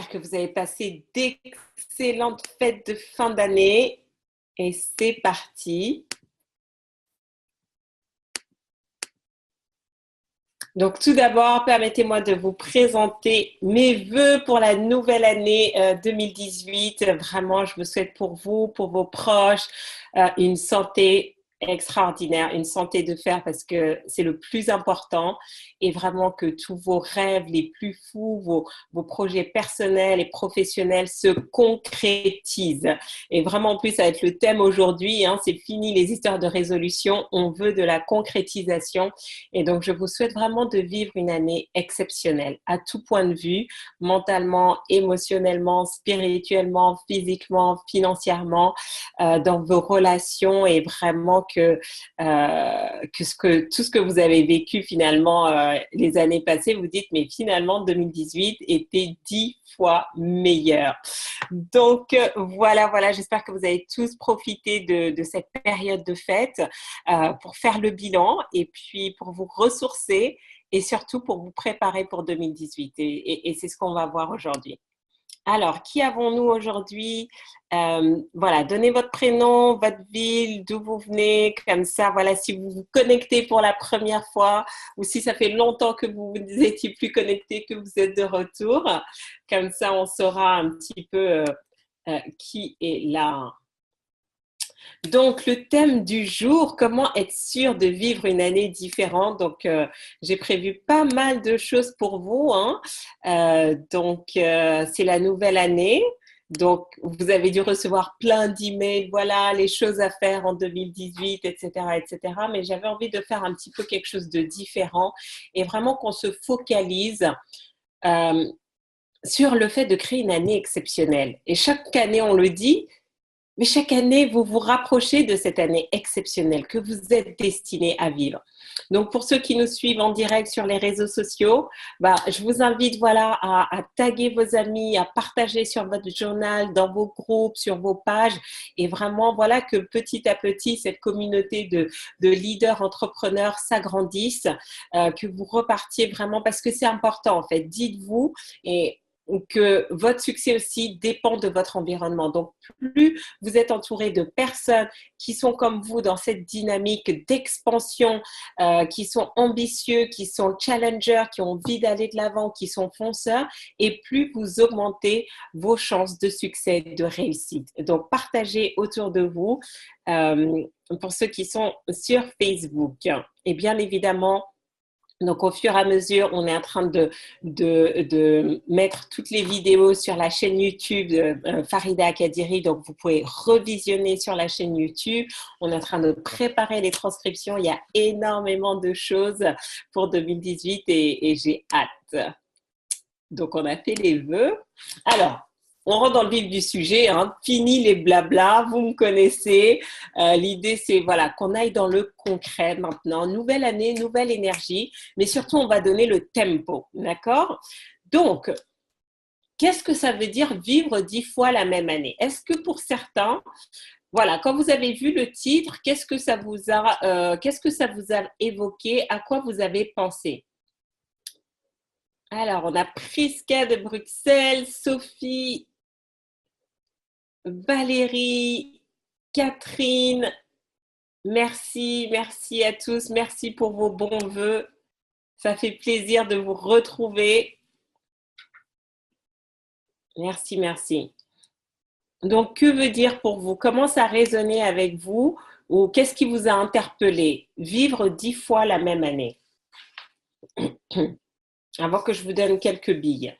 J'espère que vous avez passé d'excellentes fêtes de fin d'année. Et c'est parti. Donc, tout d'abord, permettez-moi de vous présenter mes vœux pour la nouvelle année 2018. Vraiment, je vous souhaite pour vous, pour vos proches, une santé extraordinaire, une santé de fer parce que c'est le plus important et vraiment que tous vos rêves les plus fous, vos projets personnels et professionnels se concrétisent. Et vraiment, en plus, ça va être le thème aujourd'hui, hein, c'est fini les histoires de résolution, on veut de la concrétisation. Et donc, je vous souhaite vraiment de vivre une année exceptionnelle à tout point de vue, mentalement, émotionnellement, spirituellement, physiquement, financièrement, dans vos relations et vraiment que tout ce que vous avez vécu finalement les années passées, vous dites, mais finalement, 2018 était 10 fois meilleur. Donc, voilà, j'espère que vous avez tous profité de cette période de fête pour faire le bilan et puis pour vous ressourcer et surtout pour vous préparer pour 2018. Et c'est ce qu'on va voir aujourd'hui. Alors, qui avons-nous aujourd'hui? Voilà, donnez votre prénom, votre ville, d'où vous venez, comme ça, voilà, si vous vous connectez pour la première fois ou si ça fait longtemps que vous n'étiez plus connecté, que vous êtes de retour, comme ça, on saura un petit peu qui est là. Donc, le thème du jour, comment être sûr de vivre une année différente. Donc, j'ai prévu pas mal de choses pour vous, hein. C'est la nouvelle année. Donc, vous avez dû recevoir plein d'emails, voilà, les choses à faire en 2018, etc., etc. Mais j'avais envie de faire un petit peu quelque chose de différent et vraiment qu'on se focalise euh, sur le fait de créer une année exceptionnelle. Et chaque année, on le dit, mais chaque année, vous vous rapprochez de cette année exceptionnelle que vous êtes destiné à vivre. Donc, pour ceux qui nous suivent en direct sur les réseaux sociaux, je vous invite à taguer vos amis, à partager sur votre journal, dans vos groupes, sur vos pages. Et vraiment, voilà que petit à petit, cette communauté de leaders entrepreneurs s'agrandisse, que vous repartiez vraiment, parce que c'est important en fait. Dites-vous que votre succès aussi dépend de votre environnement. Donc, plus vous êtes entouré de personnes qui sont comme vous dans cette dynamique d'expansion, qui sont ambitieux, qui sont challengers, qui ont envie d'aller de l'avant, qui sont fonceurs, et plus vous augmentez vos chances de succès, de réussite. Donc, partagez autour de vous pour ceux qui sont sur Facebook. Et bien évidemment, donc, au fur et à mesure, on est en train de mettre toutes les vidéos sur la chaîne YouTube de Farida Kadiri. Donc, vous pouvez revisionner sur la chaîne YouTube. On est en train de préparer les transcriptions. Il y a énormément de choses pour 2018 et j'ai hâte. Donc, on a fait les vœux. Alors, on rentre dans le vif du sujet, hein. Fini les blablas, vous me connaissez. L'idée, c'est voilà, qu'on aille dans le concret maintenant. Nouvelle année, nouvelle énergie, mais surtout, on va donner le tempo, d'accord? Donc, qu'est-ce que ça veut dire vivre 10 fois la même année? Est-ce que pour certains, voilà, quand vous avez vu le titre, qu'est-ce que ça vous a évoqué? À quoi vous avez pensé? Alors, on a Priska de Bruxelles, Sophie, Valérie, Catherine, merci à tous, merci pour vos bons vœux. Ça fait plaisir de vous retrouver. Merci. Donc, que veut dire pour vous? Comment ça a résonné avec vous? Ou qu'est-ce qui vous a interpellé? Vivre 10 fois la même année. Avant que je vous donne quelques billes.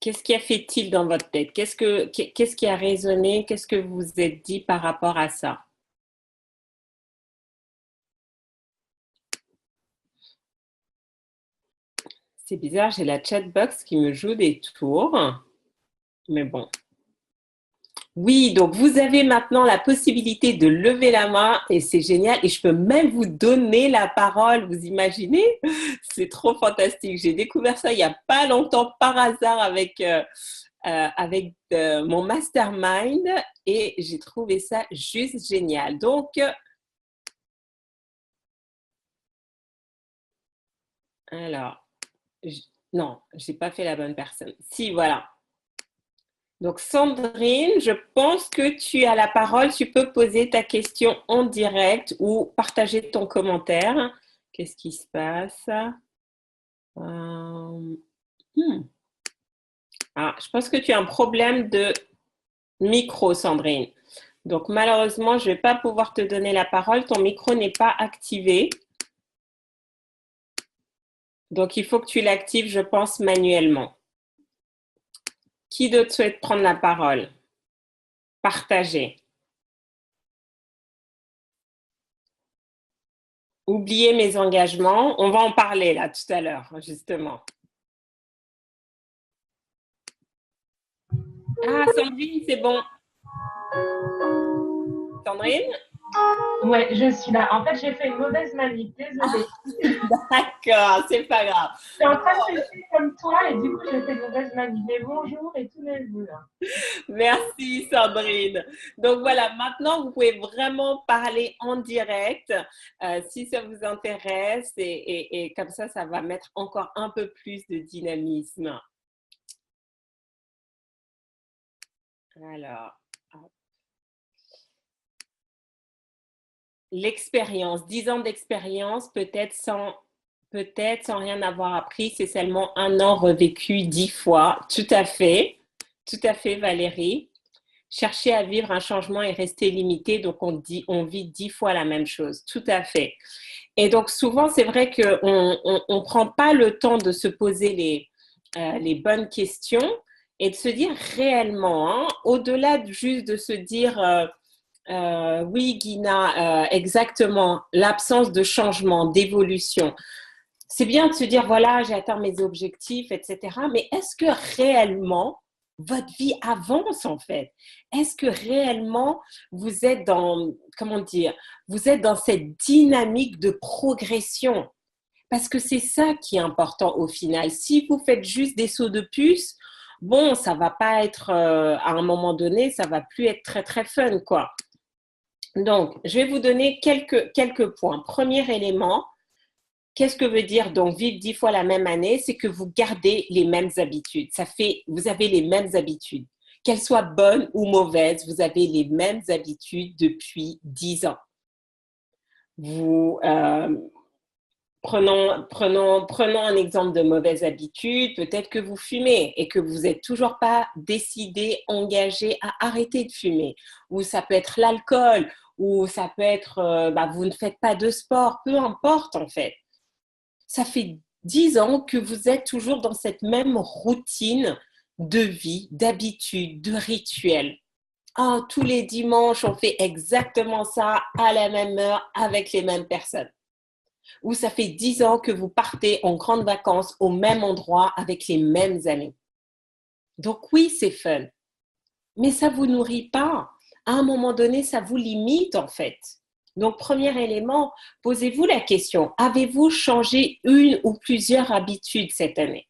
Qu'est-ce qui a fait tilt dans votre tête? Qu'est-ce qui a résonné? Qu'est-ce que vous vous êtes dit par rapport à ça? C'est bizarre, j'ai la chatbox qui me joue des tours. Mais bon. Oui, donc vous avez maintenant la possibilité de lever la main et c'est génial. Et je peux même vous donner la parole, vous imaginez? C'est trop fantastique. J'ai découvert ça il n'y a pas longtemps par hasard avec mon mastermind et j'ai trouvé ça juste génial. Donc, alors, Non, j'ai pas fait la bonne personne. Si, voilà. Donc, Sandrine, je pense que tu as la parole. Tu peux poser ta question en direct ou partager ton commentaire. Qu'est-ce qui se passe? Euh, hmm. Ah, je pense que tu as un problème de micro, Sandrine. Donc, malheureusement, je ne vais pas pouvoir te donner la parole. Ton micro n'est pas activé. Donc, il faut que tu l'actives, je pense, manuellement. Qui d'autre souhaite prendre la parole? Partager. Oubliez mes engagements. On va en parler là tout à l'heure, justement. Ah, Sandrine, c'est bon. Sandrine? Ouais, je suis là. En fait, j'ai fait une mauvaise manip, désolée. D'accord, c'est pas grave. Je suis en train de tester comme toi et du coup, j'ai fait une mauvaise manip. Mais bonjour et tous mes vœux. Merci Sandrine. Donc voilà, maintenant vous pouvez vraiment parler en direct si ça vous intéresse et comme ça va mettre encore un peu plus de dynamisme. Alors, l'expérience, 10 ans d'expérience, peut-être sans rien avoir appris, c'est seulement un an revécu 10 fois. Tout à fait Valérie. Chercher à vivre un changement et rester limité, donc on vit 10 fois la même chose. Tout à fait. Et donc souvent, c'est vrai qu'on on prend pas le temps de se poser les bonnes questions et de se dire réellement, hein, au-delà juste de se dire oui, Guina, exactement, l'absence de changement, d'évolution. C'est bien de se dire, voilà, j'ai atteint mes objectifs, etc. Mais est-ce que réellement, votre vie avance en fait? Est-ce que réellement, vous êtes dans, comment dire, vous êtes dans cette dynamique de progression? Parce que c'est ça qui est important au final. Si vous faites juste des sauts de puce, bon, ça va pas être, à un moment donné, ça va plus être très, très fun, quoi. Donc, je vais vous donner quelques points. Premier élément, qu'est-ce que veut dire donc vivre 10 fois la même année? C'est que vous gardez les mêmes habitudes. Vous avez les mêmes habitudes. Qu'elles soient bonnes ou mauvaises, vous avez les mêmes habitudes depuis 10 ans. Vous, prenons un exemple de mauvaise habitude. Peut-être que vous fumez et que vous n'êtes toujours pas décidé, engagé à arrêter de fumer. Ou ça peut être l'alcool, ou ça peut être, vous ne faites pas de sport. Peu importe en fait. Ça fait 10 ans que vous êtes toujours dans cette même routine de vie, d'habitude, de rituel. Ah, tous les dimanches, on fait exactement ça à la même heure avec les mêmes personnes. Ou ça fait 10 ans que vous partez en grandes vacances au même endroit avec les mêmes amis. Donc oui, c'est fun, mais ça ne vous nourrit pas. À un moment donné, ça vous limite en fait. Donc, premier élément, posez-vous la question, avez-vous changé une ou plusieurs habitudes cette année?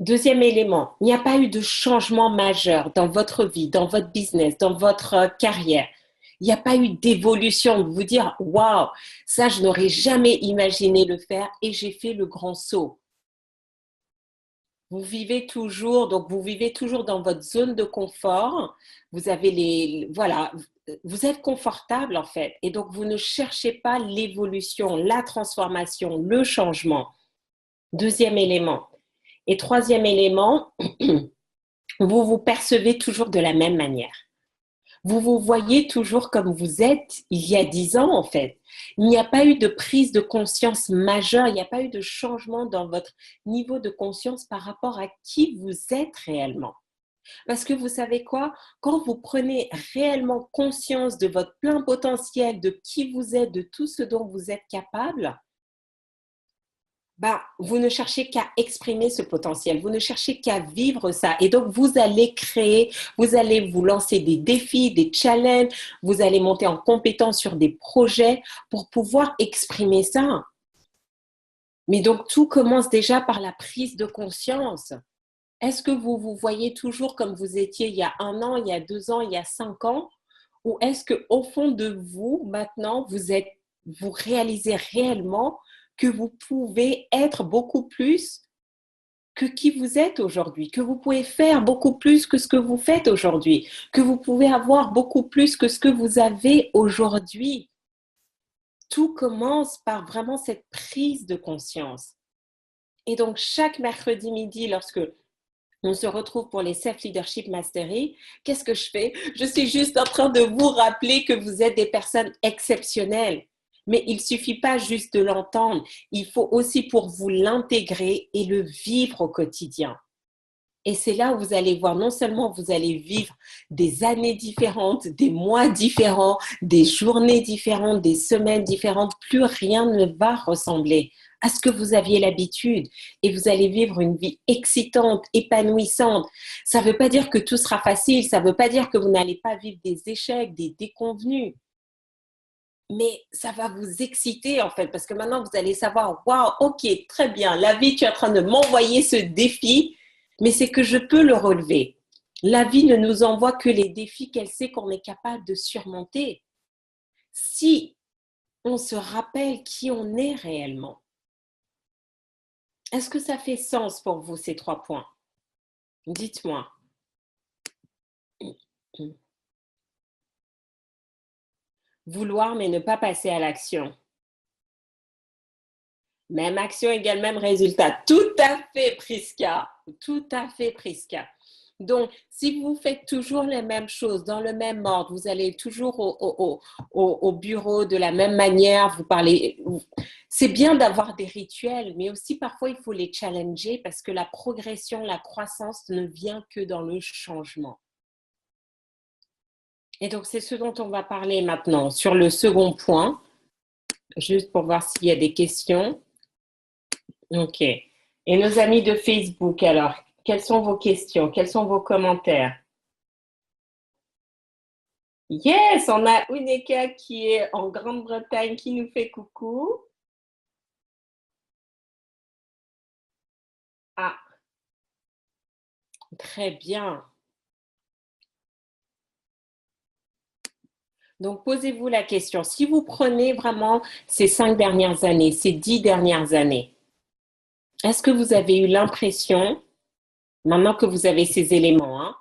Deuxième élément, il n'y a pas eu de changement majeur dans votre vie, dans votre business, dans votre carrière. Il n'y a pas eu d'évolution, de vous dire, waouh, ça, je n'aurais jamais imaginé le faire et j'ai fait le grand saut. Vous vivez toujours, donc vous vivez toujours dans votre zone de confort. Vous avez voilà, vous êtes confortable en fait. Et donc vous ne cherchez pas l'évolution, la transformation, le changement. Deuxième élément. Et troisième élément, vous vous percevez toujours de la même manière. Vous vous voyez toujours comme vous êtes il y a 10 ans en fait. Il n'y a pas eu de prise de conscience majeure, il n'y a pas eu de changement dans votre niveau de conscience par rapport à qui vous êtes réellement. Parce que vous savez quoi? Quand vous prenez réellement conscience de votre plein potentiel, de qui vous êtes, de tout ce dont vous êtes capable, vous ne cherchez qu'à exprimer ce potentiel, vous ne cherchez qu'à vivre ça. Et donc, vous allez créer, vous allez vous lancer des défis, des challenges, vous allez monter en compétence sur des projets pour pouvoir exprimer ça. Mais donc, tout commence déjà par la prise de conscience. Est-ce que vous vous voyez toujours comme vous étiez il y a 1 an, il y a 2 ans, il y a 5 ans? Ou est-ce qu'au fond de vous, maintenant, vous réalisez réellement que vous pouvez être beaucoup plus que qui vous êtes aujourd'hui, que vous pouvez faire beaucoup plus que ce que vous faites aujourd'hui, que vous pouvez avoir beaucoup plus que ce que vous avez aujourd'hui. Tout commence par vraiment cette prise de conscience. Et donc, chaque mercredi midi, lorsque on se retrouve pour les Self-Leadership Mastery, qu'est-ce que je fais? Je suis juste en train de vous rappeler que vous êtes des personnes exceptionnelles. Mais il ne suffit pas juste de l'entendre, il faut aussi pour vous l'intégrer et le vivre au quotidien. Et c'est là où vous allez voir, non seulement vous allez vivre des années différentes, des mois différents, des journées différentes, des semaines différentes, plus rien ne va ressembler à ce que vous aviez l'habitude. Et vous allez vivre une vie excitante, épanouissante. Ça ne veut pas dire que tout sera facile, ça ne veut pas dire que vous n'allez pas vivre des échecs, des déconvenus. Mais ça va vous exciter en fait, parce que maintenant vous allez savoir, waouh, ok, très bien, la vie, tu es en train de m'envoyer ce défi, mais c'est que je peux le relever. La vie ne nous envoie que les défis qu'elle sait qu'on est capable de surmonter. Si on se rappelle qui on est réellement, est-ce que ça fait sens pour vous ces 3 points? Dites-moi. Vouloir mais ne pas passer à l'action. Même action égale même résultat. Tout à fait, Priska. Tout à fait, Priska. Donc, si vous faites toujours les mêmes choses dans le même ordre, vous allez toujours au bureau de la même manière, vous parlez. C'est bien d'avoir des rituels, mais aussi parfois il faut les challenger parce que la progression, la croissance ne vient que dans le changement. Et donc, c'est ce dont on va parler maintenant sur le second point, juste pour voir s'il y a des questions. Ok. Et nos amis de Facebook, alors, quelles sont vos questions? Quels sont vos commentaires? Yes, on a Uneka qui est en Grande-Bretagne qui nous fait coucou. Ah, très bien. Donc, posez-vous la question. Si vous prenez vraiment ces 5 dernières années, ces 10 dernières années, est-ce que vous avez eu l'impression, maintenant que vous avez ces éléments, hein,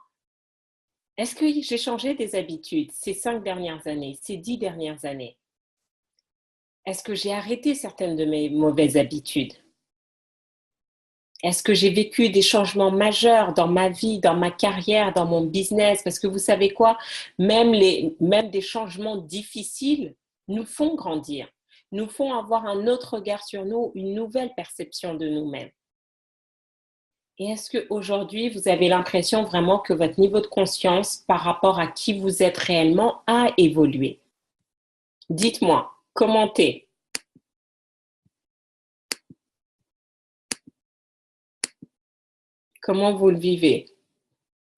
est-ce que j'ai changé des habitudes ces 5 dernières années, ces 10 dernières années? Est-ce que j'ai arrêté certaines de mes mauvaises habitudes? Est-ce que j'ai vécu des changements majeurs dans ma vie, dans ma carrière, dans mon business? Parce que vous savez quoi? Même des changements difficiles nous font grandir, nous font avoir un autre regard sur nous, une nouvelle perception de nous-mêmes. Et est-ce qu'aujourd'hui, vous avez l'impression vraiment que votre niveau de conscience par rapport à qui vous êtes réellement a évolué? Dites-moi, commentez. Comment vous le vivez?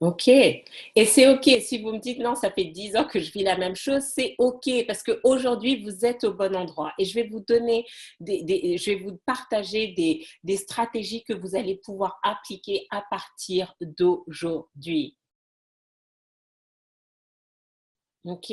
Ok. Et c'est ok. Si vous me dites non, ça fait 10 ans que je vis la même chose, c'est ok parce qu'aujourd'hui, vous êtes au bon endroit. Et je vais vous donner, je vais vous partager des stratégies que vous allez pouvoir appliquer à partir d'aujourd'hui. Ok?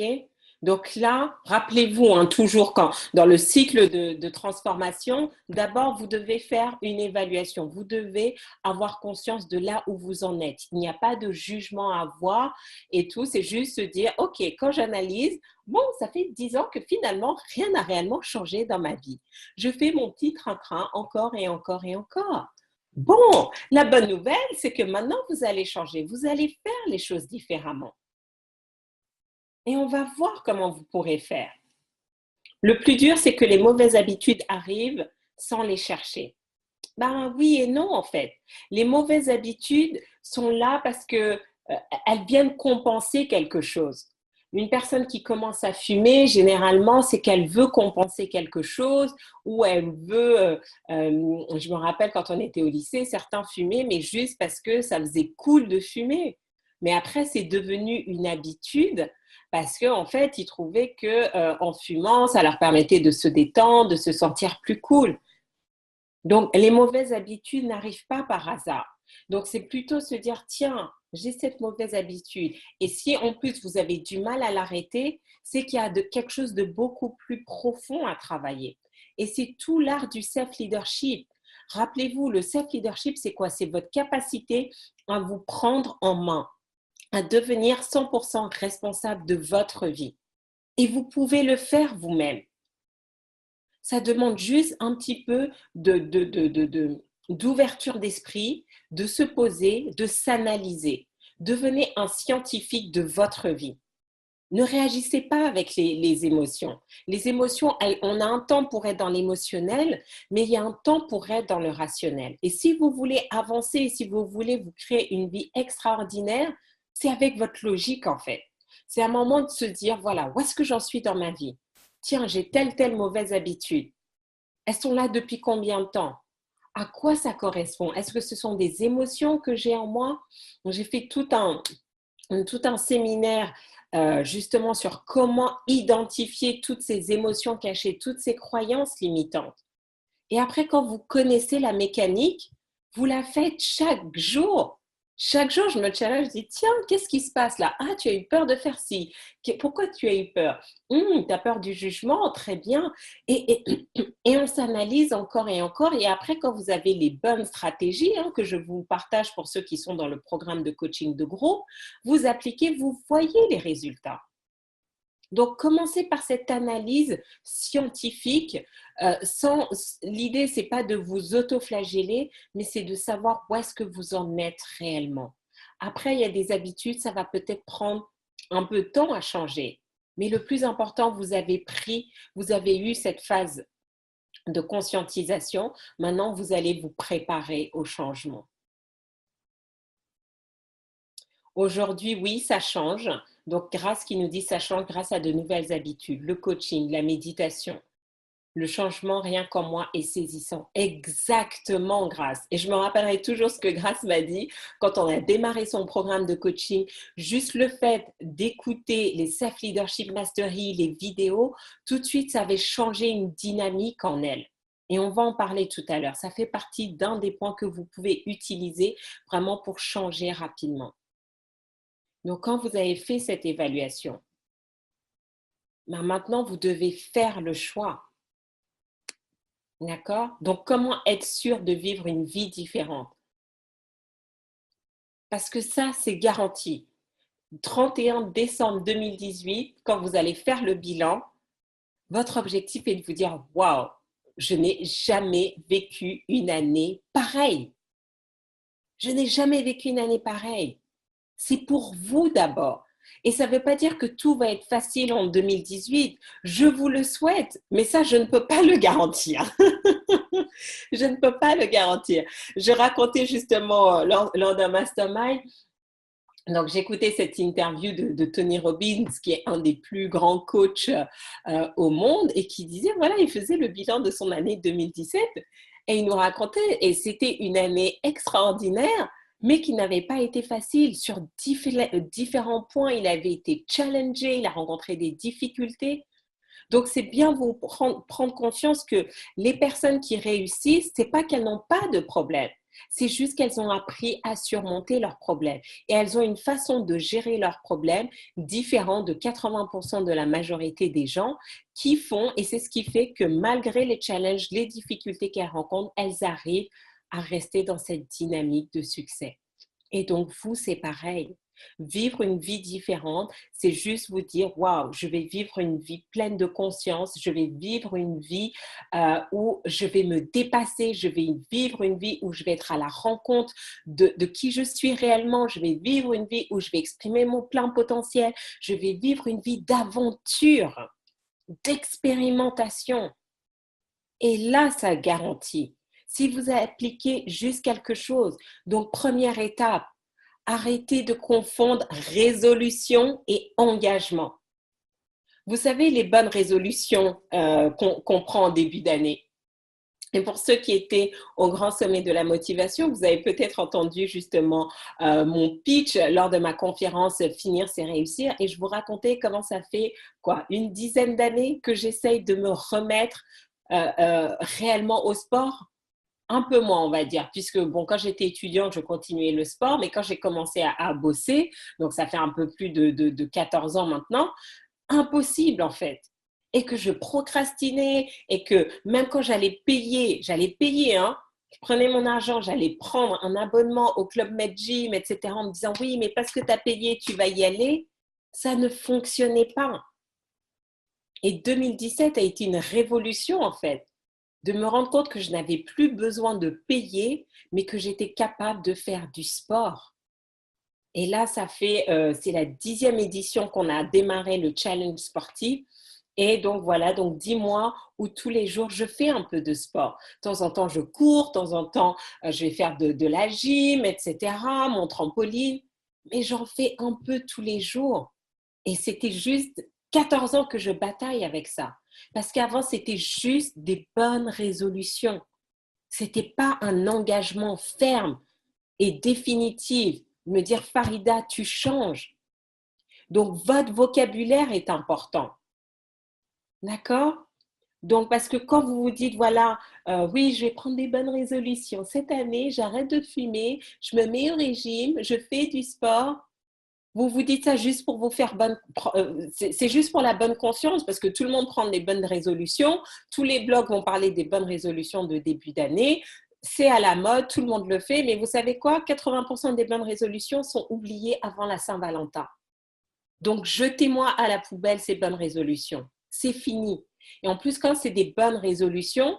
Donc là, rappelez-vous, hein, toujours quand dans le cycle de transformation, d'abord, vous devez faire une évaluation. Vous devez avoir conscience de là où vous en êtes. Il n'y a pas de jugement à avoir et tout. C'est juste se dire, OK, quand j'analyse, bon, ça fait 10 ans que finalement, rien n'a réellement changé dans ma vie. Je fais mon petit train-train encore et encore et encore. Bon, la bonne nouvelle, c'est que maintenant, vous allez changer. Vous allez faire les choses différemment. Et on va voir comment vous pourrez faire. Le plus dur, c'est que les mauvaises habitudes arrivent sans les chercher. Ben oui et non, en fait. Les mauvaises habitudes sont là parce que elles viennent compenser quelque chose. Une personne qui commence à fumer, généralement, c'est qu'elle veut compenser quelque chose ou elle veut, je me rappelle quand on était au lycée, certains fumaient, mais juste parce que ça faisait cool de fumer. Mais après, c'est devenu une habitude parce qu'en fait, ils trouvaient qu'en fumant, ça leur permettait de se détendre, de se sentir plus cool. Donc, les mauvaises habitudes n'arrivent pas par hasard. Donc, c'est plutôt se dire, tiens, j'ai cette mauvaise habitude. Et si en plus vous avez du mal à l'arrêter, c'est qu'il y a quelque chose de beaucoup plus profond à travailler. Et c'est tout l'art du self-leadership. Rappelez-vous, le self-leadership, c'est quoi? C'est votre capacité à vous prendre en main, à devenir 100% responsable de votre vie. Et vous pouvez le faire vous-même. Ça demande juste un petit peu d'ouverture d'esprit, de se poser, de s'analyser. Devenez un scientifique de votre vie. Ne réagissez pas avec les émotions. Les émotions, on a un temps pour être dans l'émotionnel, mais il y a un temps pour être dans le rationnel. Et si vous voulez avancer, si vous voulez vous créer une vie extraordinaire, c'est avec votre logique en fait. C'est un moment de se dire, voilà, où est-ce que j'en suis dans ma vie? Tiens, j'ai telle mauvaise habitude. Elles sont là depuis combien de temps? À quoi ça correspond? Est-ce que ce sont des émotions que j'ai en moi? J'ai fait tout un séminaire justement sur comment identifier toutes ces émotions cachées, toutes ces croyances limitantes. Et après, quand vous connaissez la mécanique, vous la faites chaque jour. Chaque jour, je me challenge, je dis, tiens, qu'est-ce qui se passe là? Ah, tu as eu peur de faire ci. Pourquoi tu as eu peur? Tu as peur du jugement, très bien. Et on s'analyse encore et encore. Et après, quand vous avez les bonnes stratégies, que je vous partage pour ceux qui sont dans le programme de coaching de groupe, vous appliquez, vous voyez les résultats. Donc, commencez par cette analyse scientifique. L'idée, ce n'est pas de vous autoflageller, mais c'est de savoir où est-ce que vous en êtes réellement. Après, il y a des habitudes, ça va peut-être prendre un peu de temps à changer. Mais le plus important, vous avez eu cette phase de conscientisation. Maintenant, vous allez vous préparer au changement. Aujourd'hui, oui, ça change. Donc, grâce qui nous dit ça change grâce à de nouvelles habitudes, le coaching, la méditation. Le changement, rien qu'en moi, est saisissant. Exactement, Grâce. Et je me rappellerai toujours ce que Grâce m'a dit quand on a démarré son programme de coaching. Juste le fait d'écouter les Self-Leadership Mastery, les vidéos, tout de suite, ça avait changé une dynamique en elle. Et on va en parler tout à l'heure. Ça fait partie d'un des points que vous pouvez utiliser vraiment pour changer rapidement. Donc, quand vous avez fait cette évaluation, maintenant, vous devez faire le choix. D'accord? Donc, comment être sûr de vivre une vie différente? Parce que ça, c'est garanti. 31 décembre 2018, quand vous allez faire le bilan, votre objectif est de vous dire « Waouh, je n'ai jamais vécu une année pareille. Je n'ai jamais vécu une année pareille. » C'est pour vous d'abord. Et ça ne veut pas dire que tout va être facile en 2018. Je vous le souhaite, mais ça, je ne peux pas le garantir. Je ne peux pas le garantir. Je racontais justement lors d'un mastermind, donc j'écoutais cette interview de Tony Robbins, qui est un des plus grands coachs au monde, et qui disait, voilà, il faisait le bilan de son année 2017, et il nous racontait, et c'était une année extraordinaire, mais qui n'avait pas été facile. Sur différents points, il avait été challengé, il a rencontré des difficultés. Donc, c'est bien vous prendre conscience que les personnes qui réussissent, ce n'est pas qu'elles n'ont pas de problème. C'est juste qu'elles ont appris à surmonter leurs problèmes. Et elles ont une façon de gérer leurs problèmes différente de 80% de la majorité des gens qui font, et c'est ce qui fait que malgré les challenges, les difficultés qu'elles rencontrent, elles arrivent à rester dans cette dynamique de succès. Et donc, vous, c'est pareil. Vivre une vie différente, c'est juste vous dire, waouh, je vais vivre une vie pleine de conscience, je vais vivre une vie où je vais me dépasser, je vais vivre une vie où je vais être à la rencontre de qui je suis réellement, je vais vivre une vie où je vais exprimer mon plein potentiel, je vais vivre une vie d'aventure, d'expérimentation. Et là, ça garantit. Si vous appliquez juste quelque chose, donc première étape, arrêtez de confondre résolution et engagement. Vous savez, les bonnes résolutions qu'on prend en début d'année. Et pour ceux qui étaient au grand sommet de la motivation, vous avez peut-être entendu justement mon pitch lors de ma conférence Finir, c'est réussir. Et je vous racontais comment ça fait une dizaine d'années que j'essaye de me remettre réellement au sport. Un peu moins, on va dire, puisque quand j'étais étudiante, je continuais le sport, mais quand j'ai commencé à bosser, donc ça fait un peu plus de 14 ans maintenant, impossible en fait. et que je procrastinais et que même quand j'allais payer, hein, je prenais mon argent, j'allais prendre un abonnement au Club Med Gym, etc. en me disant oui, mais parce que tu as payé, tu vas y aller. Ça ne fonctionnait pas. Et 2017 a été une révolution en fait, de me rendre compte que je n'avais plus besoin de payer, mais que j'étais capable de faire du sport. Et là, c'est la 10e édition qu'on a démarré le challenge sportif. Et donc voilà, donc 10 mois où tous les jours, je fais un peu de sport. De temps en temps, je cours, de temps en temps, je vais faire de la gym, etc., mon trampoline. Mais j'en fais un peu tous les jours. Et c'était juste 14 ans que je bataille avec ça. Parce qu'avant, c'était juste des bonnes résolutions. C'était pas un engagement ferme et définitif. Me dire, Farida, tu changes. Donc, votre vocabulaire est important. D'accord? Donc, parce que quand vous vous dites, voilà, oui, je vais prendre des bonnes résolutions. Cette année, j'arrête de fumer, je me mets au régime, je fais du sport. Vous vous dites ça juste pour vous faire c'est juste pour la bonne conscience parce que tout le monde prend des bonnes résolutions. Tous les blogs vont parler des bonnes résolutions de début d'année. C'est à la mode, tout le monde le fait. Mais vous savez quoi? 80% des bonnes résolutions sont oubliées avant la Saint-Valentin. Donc, jetez-moi à la poubelle ces bonnes résolutions. C'est fini. Et en plus, quand c'est des bonnes résolutions,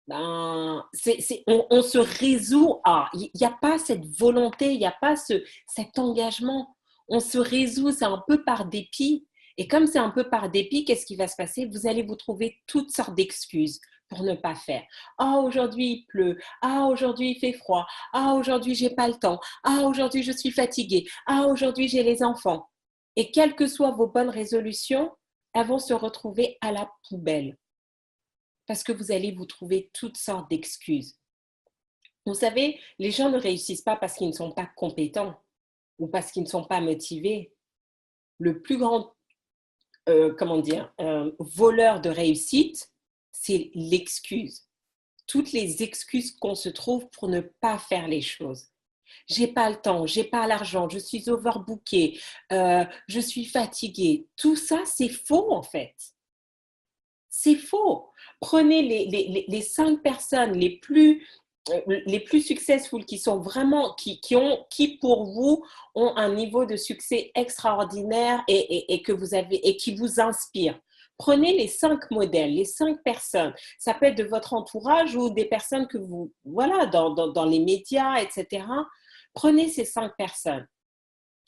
on se résout à. Il n'y a pas cette volonté, il n'y a pas cet engagement. On se résout, c'est un peu par dépit. Et comme c'est un peu par dépit, qu'est-ce qui va se passer? Vous allez vous trouver toutes sortes d'excuses pour ne pas faire. Ah, aujourd'hui il pleut. Ah, aujourd'hui il fait froid. Ah, aujourd'hui j'ai pas le temps. Ah, aujourd'hui je suis fatiguée. Ah, aujourd'hui j'ai les enfants. Et quelles que soient vos bonnes résolutions, elles vont se retrouver à la poubelle parce que vous allez vous trouver toutes sortes d'excuses. Vous savez, les gens ne réussissent pas parce qu'ils ne sont pas compétents ou parce qu'ils ne sont pas motivés. Le plus grand, voleur de réussite, c'est l'excuse. Toutes les excuses qu'on se trouve pour ne pas faire les choses. J'ai pas le temps, j'ai pas l'argent, je suis overbookée, je suis fatiguée. Tout ça, c'est faux en fait. C'est faux. Prenez les 5 personnes les plus successful qui sont vraiment, qui pour vous ont un niveau de succès extraordinaire et que vous avez et qui vous inspirent. Prenez les 5 modèles, les 5 personnes. Ça peut être de votre entourage ou des personnes que vous, voilà, dans les médias, etc. Prenez ces 5 personnes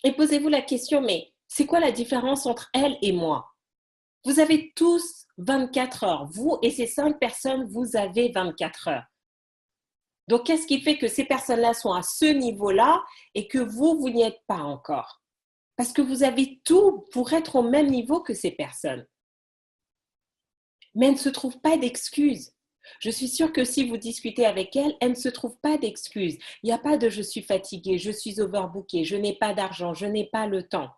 et posez-vous la question, mais c'est quoi la différence entre elles et moi? Vous avez tous 24 heures. Vous et ces 5 personnes, vous avez 24 heures. Donc, qu'est-ce qui fait que ces personnes-là sont à ce niveau-là et que vous n'y êtes pas encore? Parce que vous avez tout pour être au même niveau que ces personnes. Mais elles ne se trouvent pas d'excuses. Je suis sûre que si vous discutez avec elles, elles ne se trouvent pas d'excuses. Il n'y a pas de je suis fatiguée, je suis overbookée, je n'ai pas d'argent, je n'ai pas le temps.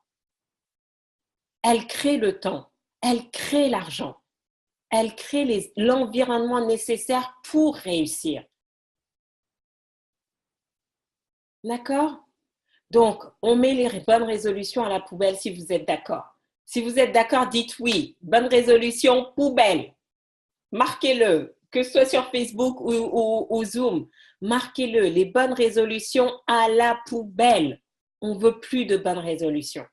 Elles créent le temps, elles créent l'argent. Elle crée l'environnement nécessaire pour réussir. D'accord? Donc, on met les bonnes résolutions à la poubelle si vous êtes d'accord. Si vous êtes d'accord, dites oui. Bonne résolution, poubelle. Marquez-le, que ce soit sur Facebook ou Zoom. Marquez-le, les bonnes résolutions à la poubelle. On ne veut plus de bonnes résolutions.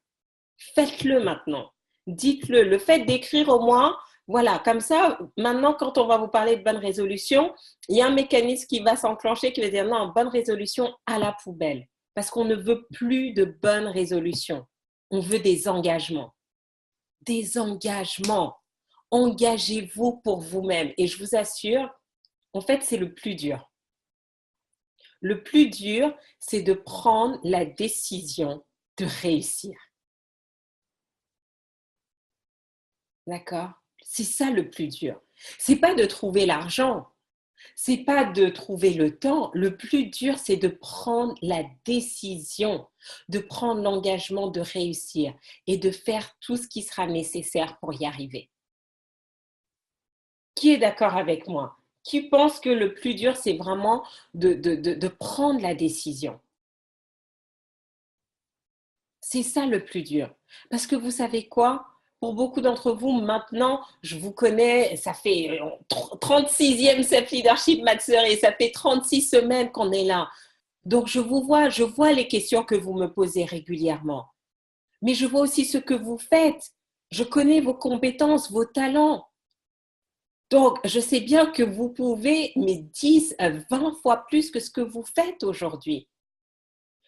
Faites-le maintenant. Dites-le. Le fait d'écrire au moins, voilà, comme ça, maintenant, quand on va vous parler de bonne résolution, il y a un mécanisme qui va s'enclencher qui va dire non, bonne résolution à la poubelle. Parce qu'on ne veut plus de bonnes résolutions. On veut des engagements. Des engagements. Engagez-vous pour vous-même. Et je vous assure, en fait, c'est le plus dur. Le plus dur, c'est de prendre la décision de réussir. D'accord? C'est ça le plus dur. C'est pas de trouver l'argent, c'est pas de trouver le temps. Le plus dur, c'est de prendre la décision, de prendre l'engagement de réussir et de faire tout ce qui sera nécessaire pour y arriver. Qui est d'accord avec moi? Qui pense que le plus dur, c'est vraiment de prendre la décision? C'est ça le plus dur. Parce que vous savez quoi? Pour beaucoup d'entre vous, maintenant, je vous connais, ça fait 36e Self-Leadership Mastery et ça fait 36 semaines qu'on est là. Donc, je vois les questions que vous me posez régulièrement. Mais je vois aussi ce que vous faites. Je connais vos compétences, vos talents. Donc, je sais bien que vous pouvez, mais 10 à 20 fois plus que ce que vous faites aujourd'hui.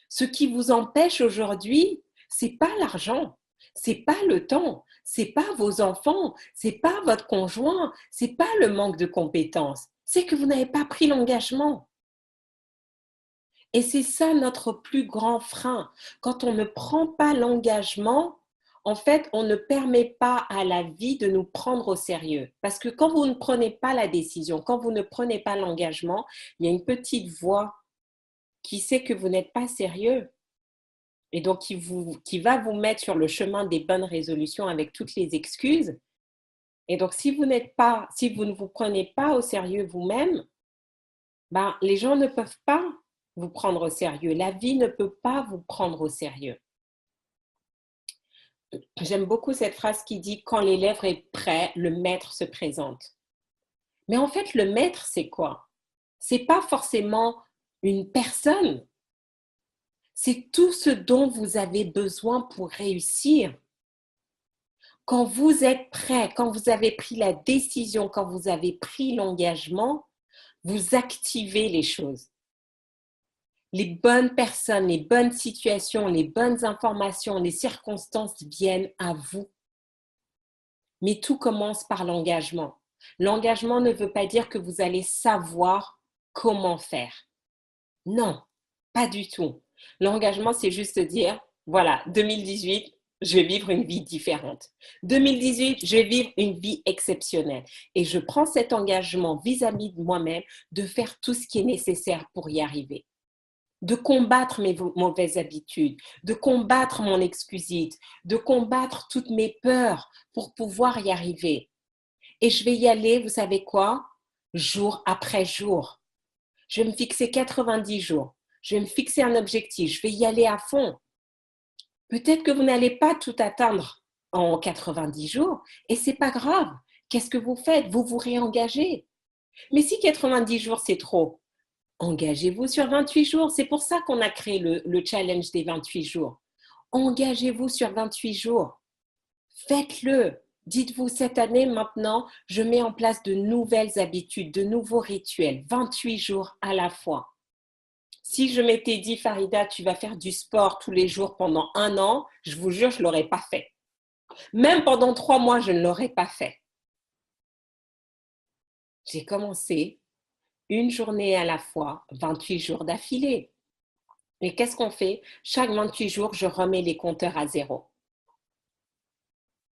Ce qui vous empêche aujourd'hui, c'est pas l'argent, c'est pas le temps, c'est pas vos enfants, c'est pas votre conjoint, c'est pas le manque de compétences, c'est que vous n'avez pas pris l'engagement. Et c'est ça notre plus grand frein. Quand on ne prend pas l'engagement, en fait, on ne permet pas à la vie de nous prendre au sérieux. Parce que quand vous ne prenez pas la décision, quand vous ne prenez pas l'engagement, il y a une petite voix qui sait que vous n'êtes pas sérieux et donc qui va vous mettre sur le chemin des bonnes résolutions avec toutes les excuses. Et donc, si vous ne vous prenez pas au sérieux vous-même, ben, les gens ne peuvent pas vous prendre au sérieux. La vie ne peut pas vous prendre au sérieux. J'aime beaucoup cette phrase qui dit « Quand l'élève est prêt, le maître se présente ». Mais en fait, le maître, c'est quoi? C'est pas forcément une personne. C'est tout ce dont vous avez besoin pour réussir. Quand vous êtes prêt, quand vous avez pris la décision, quand vous avez pris l'engagement, vous activez les choses. Les bonnes personnes, les bonnes situations, les bonnes informations, les circonstances viennent à vous. Mais tout commence par l'engagement. L'engagement ne veut pas dire que vous allez savoir comment faire. Non, pas du tout. L'engagement, c'est juste dire, voilà, 2018, je vais vivre une vie différente. 2018, je vais vivre une vie exceptionnelle. Et je prends cet engagement vis-à-vis de moi-même de faire tout ce qui est nécessaire pour y arriver. De combattre mes mauvaises habitudes, de combattre mon excusite, de combattre toutes mes peurs pour pouvoir y arriver. Et je vais y aller, vous savez quoi? Jour après jour. Je vais me fixer 90 jours. Je vais me fixer un objectif. Je vais y aller à fond. Peut-être que vous n'allez pas tout atteindre en 90 jours et c'est pas grave. Qu'est-ce que vous faites? Vous vous réengagez. Mais si 90 jours c'est trop, engagez-vous sur 28 jours. C'est pour ça qu'on a créé le challenge des 28 jours. Engagez-vous sur 28 jours. Faites-le. Dites-vous, cette année, maintenant, je mets en place de nouvelles habitudes, de nouveaux rituels, 28 jours à la fois. Si je m'étais dit, Farida, tu vas faire du sport tous les jours pendant 1 an, je vous jure, je ne l'aurais pas fait. Même pendant 3 mois, je ne l'aurais pas fait. J'ai commencé une journée à la fois, 28 jours d'affilée. Et qu'est-ce qu'on fait? Chaque 28 jours, je remets les compteurs à zéro.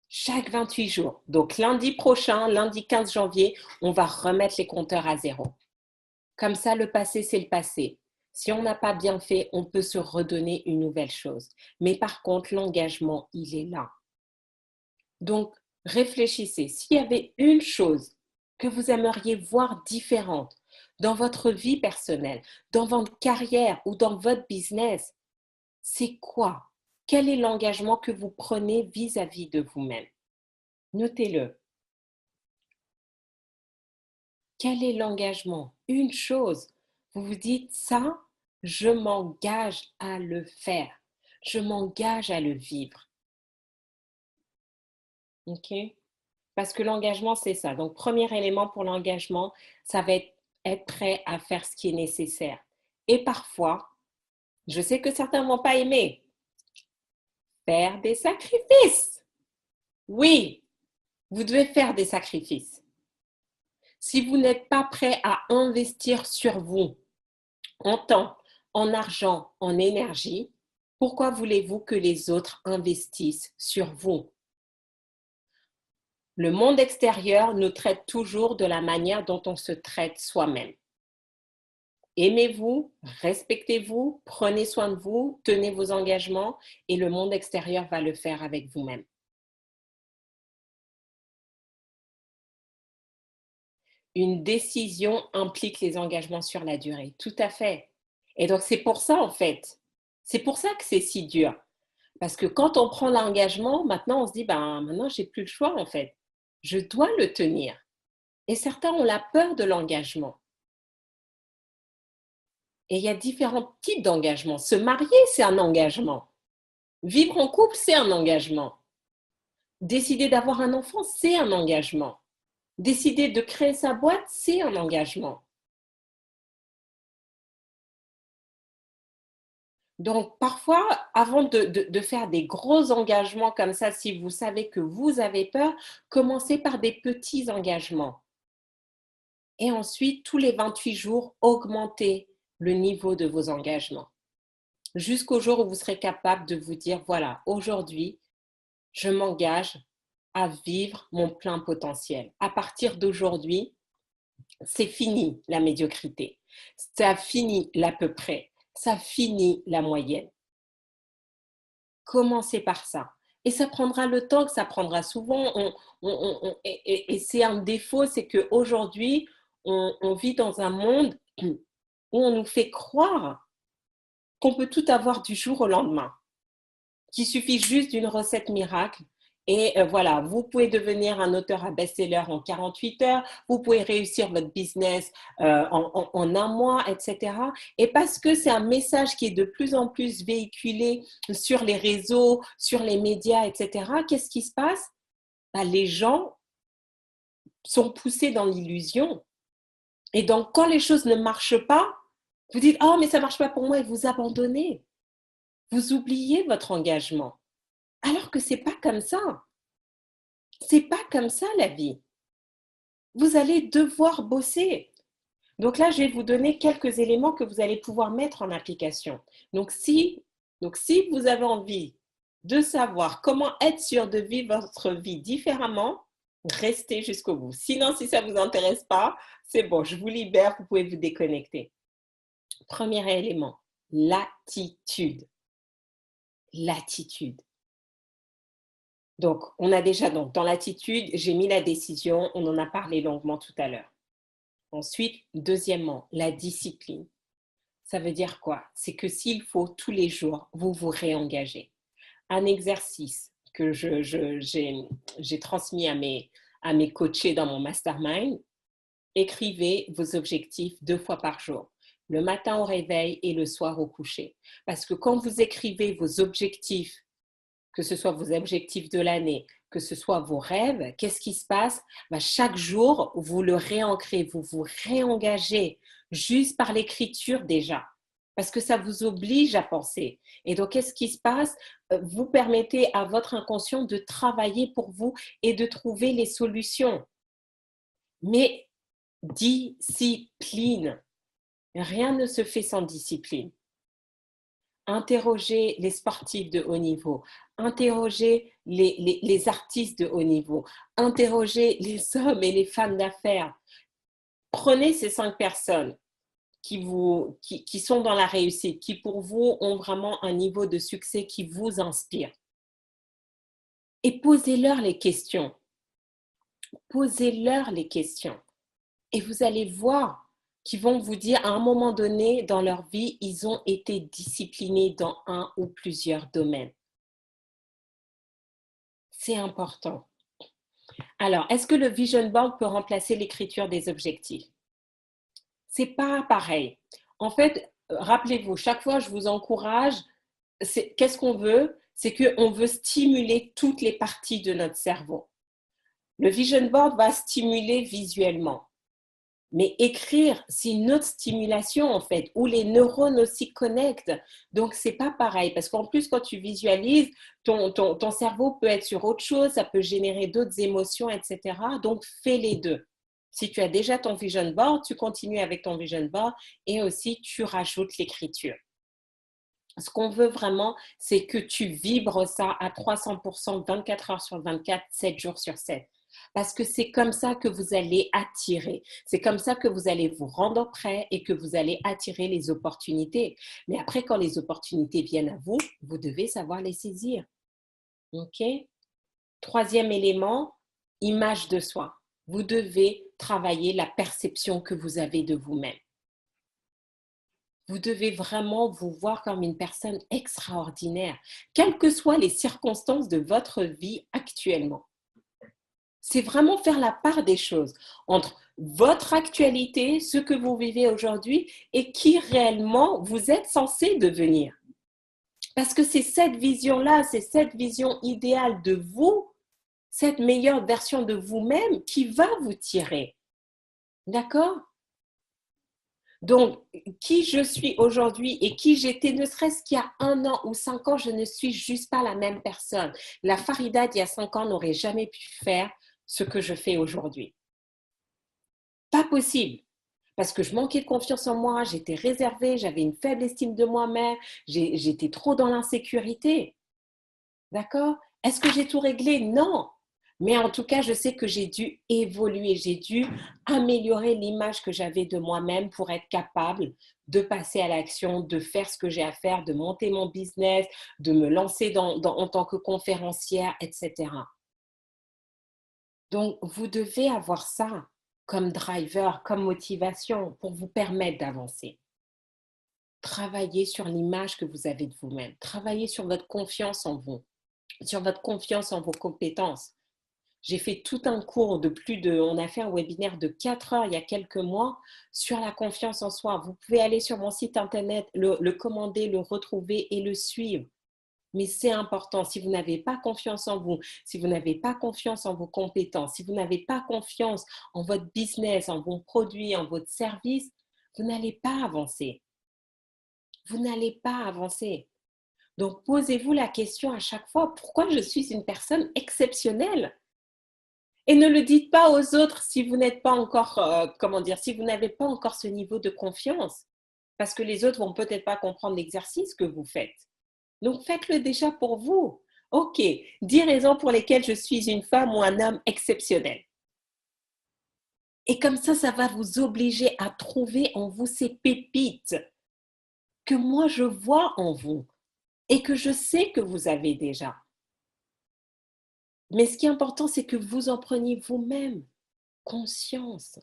Chaque 28 jours. Donc lundi prochain, lundi 15 janvier, on va remettre les compteurs à zéro. Comme ça, le passé, c'est le passé. Si on n'a pas bien fait, on peut se redonner une nouvelle chose. Mais par contre, l'engagement, il est là. Donc, réfléchissez. S'il y avait une chose que vous aimeriez voir différente dans votre vie personnelle, dans votre carrière ou dans votre business, c'est quoi? Quel est l'engagement que vous prenez vis-à-vis de vous-même? Notez-le. Quel est l'engagement? Une chose. Vous vous dites, ça, je m'engage à le faire. Je m'engage à le vivre. OK? Parce que l'engagement, c'est ça. Donc, premier élément pour l'engagement, ça va être prêt à faire ce qui est nécessaire. Et parfois, je sais que certains ne vont pas aimer, faire des sacrifices. Oui, vous devez faire des sacrifices. Si vous n'êtes pas prêt à investir sur vous, en temps, en argent, en énergie, pourquoi voulez-vous que les autres investissent sur vous? Le monde extérieur nous traite toujours de la manière dont on se traite soi-même. Aimez-vous, respectez-vous, prenez soin de vous, tenez vos engagements et le monde extérieur va le faire avec vous-même. Une décision implique les engagements sur la durée. Tout à fait. Et donc, c'est pour ça, en fait. C'est pour ça que c'est si dur. Parce que quand on prend l'engagement, maintenant on se dit, ben maintenant j'ai plus le choix en fait. Je dois le tenir. Et certains ont la peur de l'engagement. Et il y a différents types d'engagement. Se marier, c'est un engagement. Vivre en couple, c'est un engagement. Décider d'avoir un enfant, c'est un engagement. Décider de créer sa boîte, c'est un engagement. Donc, parfois, avant de faire des gros engagements comme ça, si vous savez que vous avez peur, commencez par des petits engagements. Et ensuite, tous les 28 jours, augmentez le niveau de vos engagements. Jusqu'au jour où vous serez capable de vous dire, voilà, aujourd'hui, je m'engage à vivre mon plein potentiel. À partir d'aujourd'hui, c'est fini la médiocrité. Ça finit l'à peu près. Ça finit la moyenne. Commencez par ça. Et ça prendra le temps que ça prendra. Souvent, et c'est un défaut, c'est qu'aujourd'hui, on vit dans un monde où on nous fait croire qu'on peut tout avoir du jour au lendemain, qu'il suffit juste d'une recette miracle. Et voilà, vous pouvez devenir un auteur à best-seller en 48 heures, vous pouvez réussir votre business en un mois, etc. Et parce que c'est un message qui est de plus en plus véhiculé sur les réseaux, sur les médias, etc., qu'est-ce qui se passe? Ben, les gens sont poussés dans l'illusion. Et donc, quand les choses ne marchent pas, vous dites « Oh, mais ça ne marche pas pour moi » et vous abandonnez. Vous oubliez votre engagement. Alors que ce n'est pas comme ça. C'est pas comme ça la vie. Vous allez devoir bosser. Donc là, je vais vous donner quelques éléments que vous allez pouvoir mettre en application. Donc si vous avez envie de savoir comment être sûr de vivre votre vie différemment, restez jusqu'au bout. Sinon, si ça ne vous intéresse pas, c'est bon, je vous libère, vous pouvez vous déconnecter. Premier élément, l'attitude. L'attitude. Donc, on a déjà dans l'attitude, j'ai mis la décision, on en a parlé longuement tout à l'heure. Ensuite, deuxièmement, la discipline. Ça veut dire quoi? C'est que s'il faut tous les jours, vous vous réengagez. Un exercice que j'ai transmis à mes coachés dans mon mastermind, écrivez vos objectifs 2 fois par jour, le matin au réveil et le soir au coucher. Parce que quand vous écrivez vos objectifs, que ce soit vos objectifs de l'année, que ce soit vos rêves, qu'est-ce qui se passe? Chaque jour, vous le réancrez, vous vous réengagez juste par l'écriture déjà, parce que ça vous oblige à penser. Et donc, qu'est-ce qui se passe? Vous permettez à votre inconscient de travailler pour vous et de trouver les solutions. Mais discipline. Rien ne se fait sans discipline. Interrogez les sportifs de haut niveau, interrogez les artistes de haut niveau, interrogez les hommes et les femmes d'affaires. Prenez ces 5 personnes qui sont dans la réussite, qui pour vous ont vraiment un niveau de succès qui vous inspire. Et posez-leur les questions. Posez-leur les questions. Et vous allez voir qui vont vous dire à un moment donné dans leur vie, ils ont été disciplinés dans un ou plusieurs domaines. C'est important. Alors, est-ce que le vision board peut remplacer l'écriture des objectifs? C'est pas pareil. En fait, rappelez-vous, chaque fois je vous encourage, qu'est-ce qu'on veut? C'est qu'on veut stimuler toutes les parties de notre cerveau. Le vision board va stimuler visuellement. Mais écrire, c'est une autre stimulation en fait, où les neurones aussi connectent. Donc, c'est pas pareil. Parce qu'en plus, quand tu visualises, ton cerveau peut être sur autre chose, ça peut générer d'autres émotions, etc. Donc, fais les deux. Si tu as déjà ton vision board, tu continues avec ton vision board et aussi tu rajoutes l'écriture. Ce qu'on veut vraiment, c'est que tu vibres ça à 300%, 24 heures sur 24, 7 jours sur 7. Parce que c'est comme ça que vous allez attirer. C'est comme ça que vous allez vous rendre prêt et que vous allez attirer les opportunités. Mais après, quand les opportunités viennent à vous, vous devez savoir les saisir. OK? Troisième élément, image de soi. Vous devez travailler la perception que vous avez de vous-même. Vous devez vraiment vous voir comme une personne extraordinaire, quelles que soient les circonstances de votre vie actuellement. C'est vraiment faire la part des choses entre votre actualité, ce que vous vivez aujourd'hui et qui réellement vous êtes censé devenir. Parce que c'est cette vision-là, c'est cette vision idéale de vous, cette meilleure version de vous-même qui va vous tirer. D'accord? Donc, qui je suis aujourd'hui et qui j'étais, ne serait-ce qu'il y a 1 an ou 5 ans, je ne suis juste pas la même personne. La Farida d'il y a 5 ans n'aurait jamais pu faire ce que je fais aujourd'hui. Pas possible. Parce que je manquais de confiance en moi, j'étais réservée, j'avais une faible estime de moi-même, j'étais trop dans l'insécurité. D'accord? Est-ce que j'ai tout réglé? Non. Mais en tout cas, je sais que j'ai dû évoluer, j'ai dû améliorer l'image que j'avais de moi-même pour être capable de passer à l'action, de faire ce que j'ai à faire, de monter mon business, de me lancer en tant que conférencière, etc. Donc, vous devez avoir ça comme driver, comme motivation pour vous permettre d'avancer. Travaillez sur l'image que vous avez de vous-même. Travaillez sur votre confiance en vous, sur votre confiance en vos compétences. J'ai fait tout un cours on a fait un webinaire de 4 heures il y a quelques mois sur la confiance en soi. Vous pouvez aller sur mon site internet, le commander, le retrouver et le suivre. Mais c'est important, si vous n'avez pas confiance en vous, si vous n'avez pas confiance en vos compétences, si vous n'avez pas confiance en votre business, en vos produits, en votre service, vous n'allez pas avancer. Vous n'allez pas avancer. Donc, posez-vous la question à chaque fois, pourquoi je suis une personne exceptionnelle? Et ne le dites pas aux autres si vous n'êtes pas encore, si vous n'avez pas encore ce niveau de confiance. Parce que les autres vont peut-être pas comprendre l'exercice que vous faites. Donc, faites-le déjà pour vous. OK, 10 raisons pour lesquelles je suis une femme ou un homme exceptionnel. Et comme ça va vous obliger à trouver en vous ces pépites que moi je vois en vous et que je sais que vous avez déjà. Mais ce qui est important, c'est que vous en preniez vous-même conscience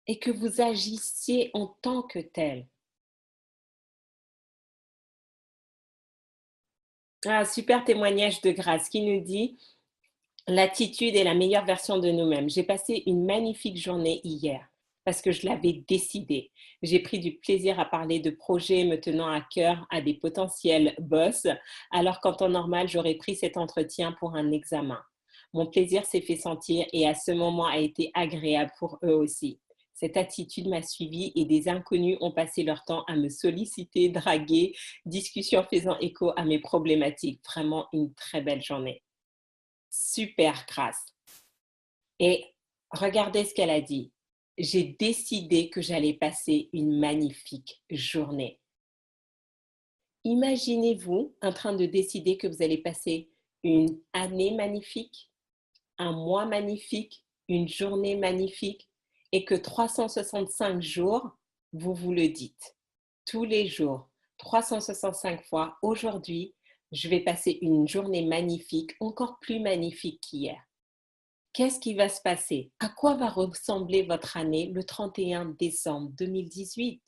et que vous agissiez en tant que tel. Ah, super témoignage de Grâce qui nous dit: l'attitude est la meilleure version de nous-mêmes. J'ai passé une magnifique journée hier parce que je l'avais décidé. J'ai pris du plaisir à parler de projets me tenant à cœur à des potentiels boss, alors qu'en temps normal, j'aurais pris cet entretien pour un examen. Mon plaisir s'est fait sentir et à ce moment a été agréable pour eux aussi. Cette attitude m'a suivie et des inconnus ont passé leur temps à me solliciter, draguer, discussion faisant écho à mes problématiques. Vraiment une très belle journée. Super Grâce. Et regardez ce qu'elle a dit. J'ai décidé que j'allais passer une magnifique journée. Imaginez-vous en train de décider que vous allez passer une année magnifique, un mois magnifique, une journée magnifique et que 365 jours, vous vous le dites. Tous les jours, 365 fois, aujourd'hui, je vais passer une journée magnifique, encore plus magnifique qu'hier. Qu'est-ce qui va se passer? À quoi va ressembler votre année le 31 décembre 2018?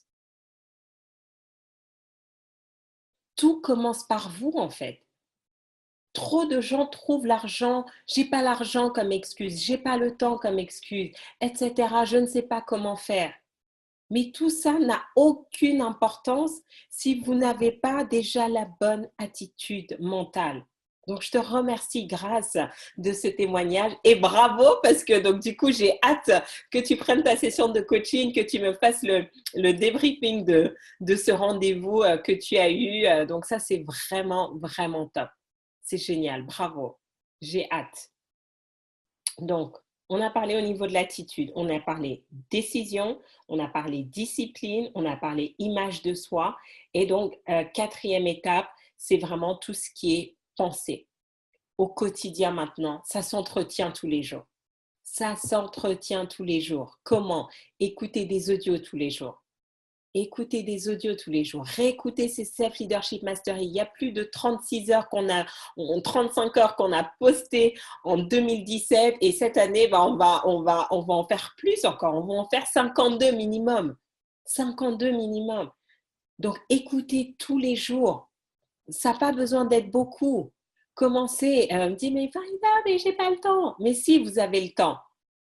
Tout commence par vous, en fait. Trop de gens trouvent l'argent, j'ai pas l'argent comme excuse, j'ai pas le temps comme excuse, etc. Je ne sais pas comment faire. Mais tout ça n'a aucune importance si vous n'avez pas déjà la bonne attitude mentale. Donc, je te remercie Grâce de ce témoignage et bravo parce que donc du coup, j'ai hâte que tu prennes ta session de coaching, que tu me fasses le débriefing de ce rendez-vous que tu as eu. Donc ça, c'est vraiment, vraiment top. C'est génial, bravo. J'ai hâte. Donc, on a parlé au niveau de l'attitude, on a parlé décision, on a parlé discipline, on a parlé image de soi. Et donc, quatrième étape, c'est vraiment tout ce qui est pensée. Au quotidien maintenant, ça s'entretient tous les jours. Ça s'entretient tous les jours. Comment? Écouter des audios tous les jours. Écoutez des audios tous les jours, réécoutez ces Self Leadership Mastery. Il y a plus de 36 heures 35 heures qu'on a postées en 2017 et cette année, on va en faire plus encore. On va en faire 52 minimum. 52 minimum. Donc, écoutez tous les jours. Ça n'a pas besoin d'être beaucoup. Commencez, me dit, mais Farida, mais j'ai pas le temps. Mais si, vous avez le temps.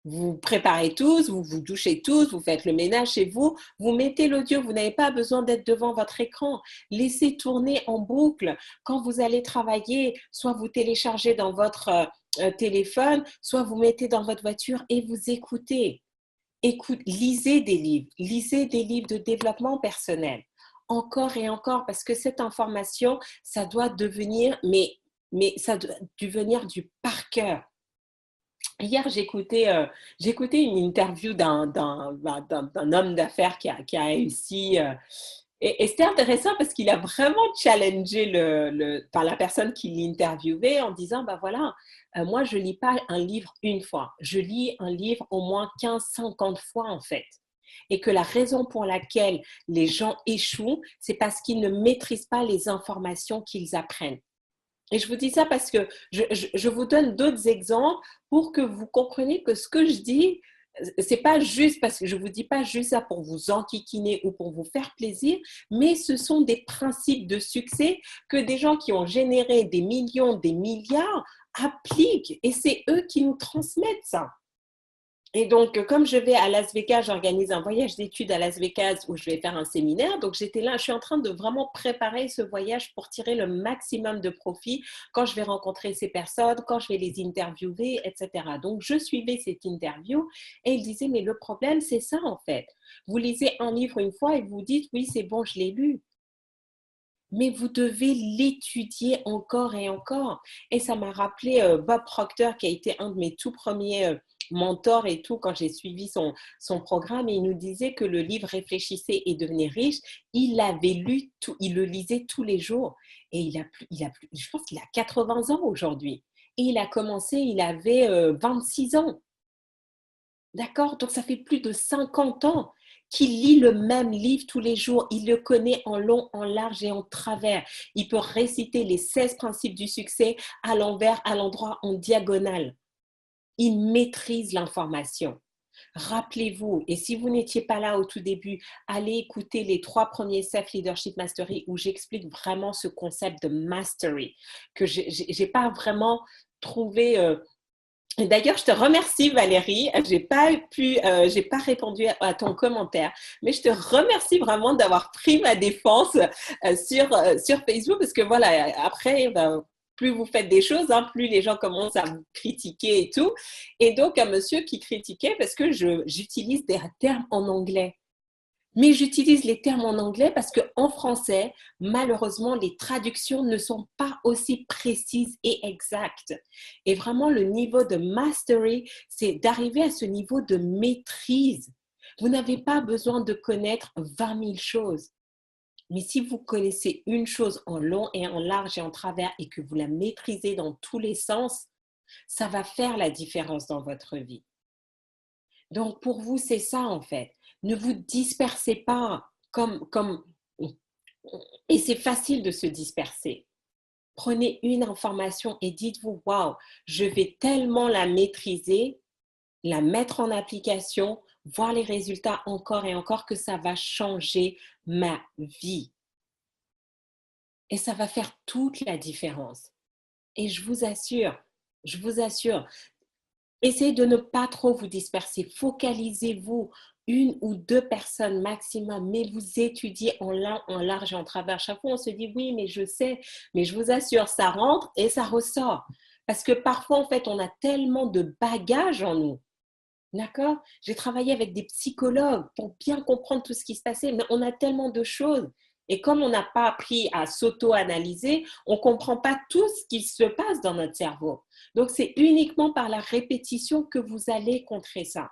Vous préparez tous, vous vous douchez tous, vous faites le ménage chez vous, vous mettez l'audio, vous n'avez pas besoin d'être devant votre écran. Laissez tourner en boucle. Quand vous allez travailler, soit vous téléchargez dans votre téléphone, soit vous mettez dans votre voiture et vous écoutez. Lisez des livres de développement personnel. Encore et encore, parce que cette information, ça doit devenir, mais ça doit devenir du par cœur. Hier, j'écoutais une interview d'un homme d'affaires qui a réussi. Et c'était intéressant parce qu'il a vraiment challengé la personne qui l'interviewait en disant, bah voilà, moi, je ne lis pas un livre une fois. Je lis un livre au moins 15-50 fois, en fait. Et que la raison pour laquelle les gens échouent, c'est parce qu'ils ne maîtrisent pas les informations qu'ils apprennent. Et je vous dis ça parce que je vous donne d'autres exemples pour que vous compreniez que ce que je dis, c'est pas juste parce que je vous dis pas juste ça pour vous enquiquiner ou pour vous faire plaisir, mais ce sont des principes de succès que des gens qui ont généré des millions, des milliards appliquent et c'est eux qui nous transmettent ça. Et donc, comme je vais à Las Vegas, j'organise un voyage d'études à Las Vegas où je vais faire un séminaire. Donc, j'étais là, je suis en train de vraiment préparer ce voyage pour tirer le maximum de profit quand je vais rencontrer ces personnes, quand je vais les interviewer, etc. Donc, je suivais cette interview et il disait, mais le problème, c'est ça en fait. Vous lisez un livre une fois et vous dites, oui, c'est bon, je l'ai lu. Mais vous devez l'étudier encore et encore. Et ça m'a rappelé Bob Proctor, qui a été un de mes tout premiers mentors et tout, quand j'ai suivi son programme. Et il nous disait que le livre Réfléchissez et devenez riche, il l'avait lu, il le lisait tous les jours. Et je pense qu'il a 80 ans aujourd'hui. Et il a commencé, il avait 26 ans. D'accord? Donc, ça fait plus de 50 ans qu'il lit le même livre tous les jours. Il le connaît en long, en large et en travers. Il peut réciter les 16 principes du succès à l'envers, à l'endroit, en diagonale. Il maîtrise l'information. Rappelez-vous, et si vous n'étiez pas là au tout début, allez écouter les 3 premiers Self-Leadership Mastery où j'explique vraiment ce concept de mastery que j'ai pas vraiment trouvé... D'ailleurs, je te remercie Valérie. J'ai pas répondu à ton commentaire, mais je te remercie vraiment d'avoir pris ma défense sur Facebook parce que voilà, après, ben, plus vous faites des choses, hein, plus les gens commencent à vous critiquer et tout. Et donc, un monsieur qui critiquait parce que j'utilise des termes en anglais. Mais j'utilise les termes en anglais parce qu'en français, malheureusement, les traductions ne sont pas aussi précises et exactes. Et vraiment, le niveau de mastery, c'est d'arriver à ce niveau de maîtrise. Vous n'avez pas besoin de connaître 20 000 choses. Mais si vous connaissez une chose en long et en large et en travers et que vous la maîtrisez dans tous les sens, ça va faire la différence dans votre vie. Donc, pour vous, c'est ça en fait. Ne vous dispersez pas et c'est facile de se disperser. Prenez une information et dites-vous, waouh, je vais tellement la maîtriser, la mettre en application, voir les résultats encore et encore que ça va changer ma vie. Et ça va faire toute la différence. Et je vous assure, essayez de ne pas trop vous disperser. Focalisez-vous, 1 ou 2 personnes maximum, mais vous étudiez en large et en travers. Chaque fois, on se dit oui, mais je sais, mais je vous assure, ça rentre et ça ressort. Parce que parfois, en fait, on a tellement de bagages en nous. D'accord? J'ai travaillé avec des psychologues pour bien comprendre tout ce qui se passait, mais on a tellement de choses. Et comme on n'a pas appris à s'auto-analyser, on ne comprend pas tout ce qui se passe dans notre cerveau. Donc, c'est uniquement par la répétition que vous allez contrer ça.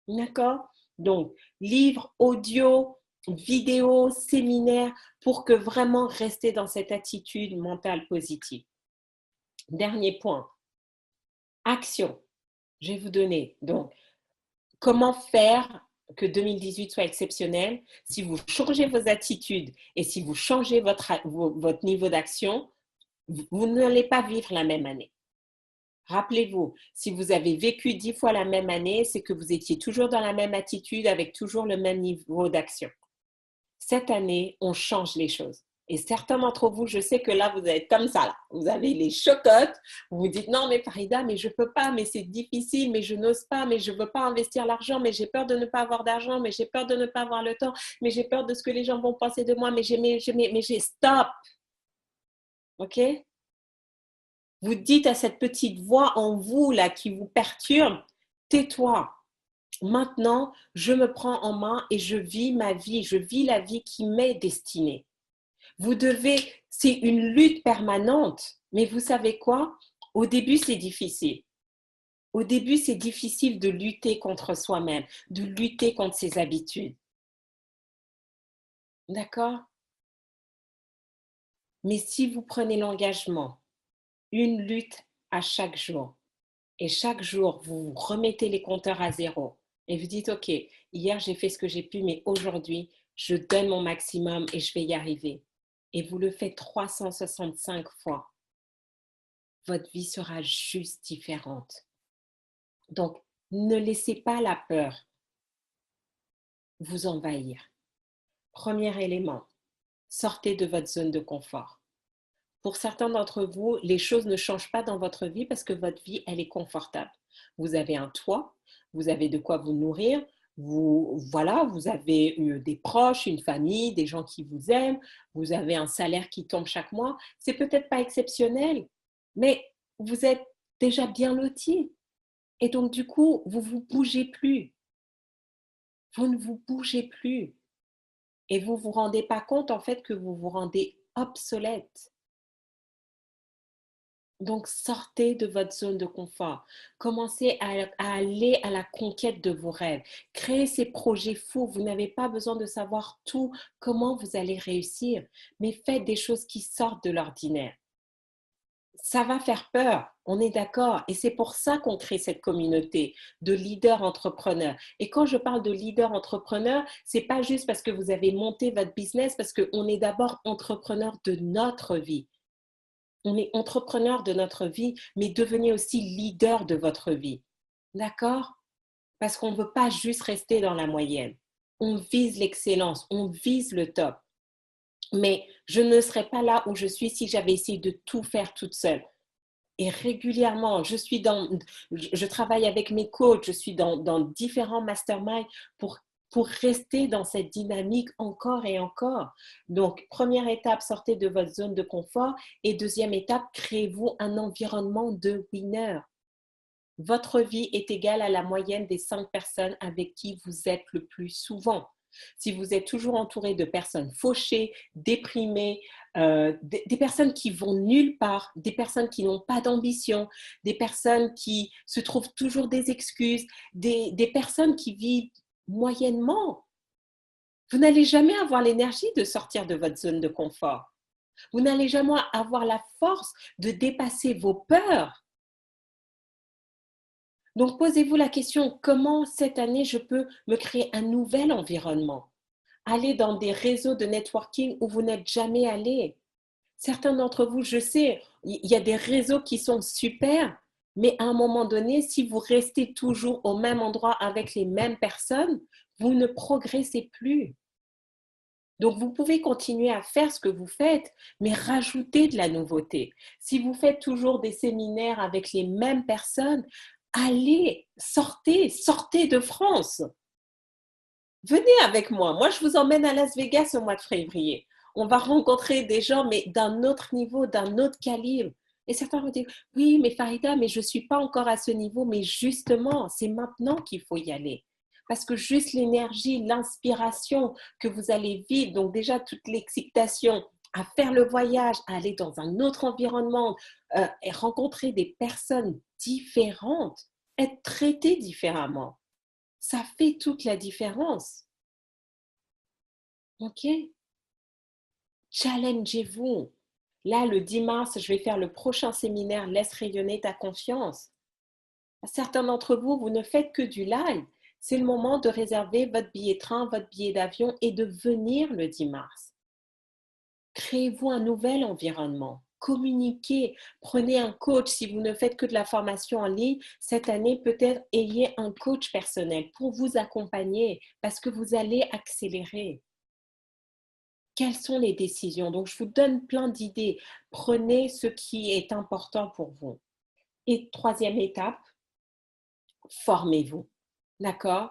D'accord? Donc, livres, audio, vidéos, séminaires, pour que vraiment rester dans cette attitude mentale positive. Dernier point, action. Je vais vous donner. Donc, comment faire que 2018 soit exceptionnel? Si vous changez vos attitudes et si vous changez votre niveau d'action, vous n'allez pas vivre la même année. Rappelez-vous, si vous avez vécu 10 fois la même année, c'est que vous étiez toujours dans la même attitude avec toujours le même niveau d'action. Cette année, on change les choses. Et certains d'entre vous, je sais que là, vous êtes comme ça. Là. Vous avez les chocottes. Vous vous dites, non, mais Farida, mais je ne peux pas, mais c'est difficile, mais je n'ose pas, mais je ne veux pas investir l'argent, mais j'ai peur de ne pas avoir d'argent, mais j'ai peur de ne pas avoir le temps, mais j'ai peur de ce que les gens vont penser de moi, mais j'ai stop. OK? Vous dites à cette petite voix en vous là qui vous perturbe, tais-toi. Maintenant, je me prends en main et je vis ma vie, je vis la vie qui m'est destinée. Vous devez, c'est une lutte permanente, mais vous savez quoi? Au début, c'est difficile. Au début, c'est difficile de lutter contre soi-même, de lutter contre ses habitudes. D'accord? Mais si vous prenez l'engagement, une lutte à chaque jour, et chaque jour, vous remettez les compteurs à zéro, et vous dites, OK, hier, j'ai fait ce que j'ai pu, mais aujourd'hui, je donne mon maximum et je vais y arriver. Et vous le faites 365 fois. Votre vie sera juste différente. Donc, ne laissez pas la peur vous envahir. Premier élément, sortez de votre zone de confort. Pour certains d'entre vous, les choses ne changent pas dans votre vie parce que votre vie, elle est confortable. Vous avez un toit, vous avez de quoi vous nourrir, vous avez des proches, une famille, des gens qui vous aiment, vous avez un salaire qui tombe chaque mois. C'est peut-être pas exceptionnel, mais vous êtes déjà bien loti. Et donc, du coup, vous ne vous bougez plus. Vous ne vous bougez plus. Et vous ne vous rendez pas compte, en fait, que vous vous rendez obsolète. Donc, sortez de votre zone de confort. Commencez à aller à la conquête de vos rêves. Créez ces projets fous. Vous n'avez pas besoin de savoir tout, comment vous allez réussir, mais faites des choses qui sortent de l'ordinaire. Ça va faire peur, on est d'accord. Et c'est pour ça qu'on crée cette communauté de leaders entrepreneurs. Et quand je parle de leaders entrepreneurs, c'est pas juste parce que vous avez monté votre business, parce qu'on est d'abord entrepreneur de notre vie. On est entrepreneur de notre vie, mais devenez aussi leader de votre vie. D'accord? Parce qu'on ne veut pas juste rester dans la moyenne. On vise l'excellence, on vise le top. Mais je ne serais pas là où je suis si j'avais essayé de tout faire toute seule. Et régulièrement, je travaille avec mes coachs, je suis dans différents masterminds pour rester dans cette dynamique encore et encore. Donc, première étape, sortez de votre zone de confort. Et deuxième étape, créez-vous un environnement de winner. Votre vie est égale à la moyenne des 5 personnes avec qui vous êtes le plus souvent. Si vous êtes toujours entouré de personnes fauchées, déprimées, des personnes qui vont nulle part, des personnes qui n'ont pas d'ambition, des personnes qui se trouvent toujours des excuses, des personnes qui vivent moyennement, vous n'allez jamais avoir l'énergie de sortir de votre zone de confort. Vous n'allez jamais avoir la force de dépasser vos peurs. Donc, posez-vous la question, comment cette année je peux me créer un nouvel environnement? Aller dans des réseaux de networking où vous n'êtes jamais allé. Certains d'entre vous, je sais, il y a des réseaux qui sont super, mais à un moment donné, si vous restez toujours au même endroit avec les mêmes personnes, vous ne progressez plus. Donc, vous pouvez continuer à faire ce que vous faites, mais rajouter de la nouveauté. Si vous faites toujours des séminaires avec les mêmes personnes, allez, sortez de France. Venez avec moi. Moi, je vous emmène à Las Vegas au mois de février. On va rencontrer des gens, mais d'un autre niveau, d'un autre calibre. Et certains vont dire, oui, mais Farida, mais je ne suis pas encore à ce niveau. Mais justement, c'est maintenant qu'il faut y aller. Parce que juste l'énergie, l'inspiration que vous allez vivre, donc déjà toute l'excitation à faire le voyage, à aller dans un autre environnement, et rencontrer des personnes différentes, être traité différemment. Ça fait toute la différence. OK? Challengez-vous. Là, le 10 mars, je vais faire le prochain séminaire Laisse rayonner ta confiance. Certains d'entre vous, vous ne faites que du live. C'est le moment de réserver votre billet train, votre billet d'avion et de venir le 10 mars. Créez-vous un nouvel environnement. Communiquez, prenez un coach. Si vous ne faites que de la formation en ligne, cette année, peut-être ayez un coach personnel pour vous accompagner parce que vous allez accélérer. Quelles sont les décisions? Donc, je vous donne plein d'idées. Prenez ce qui est important pour vous. Et troisième étape, formez-vous. D'accord?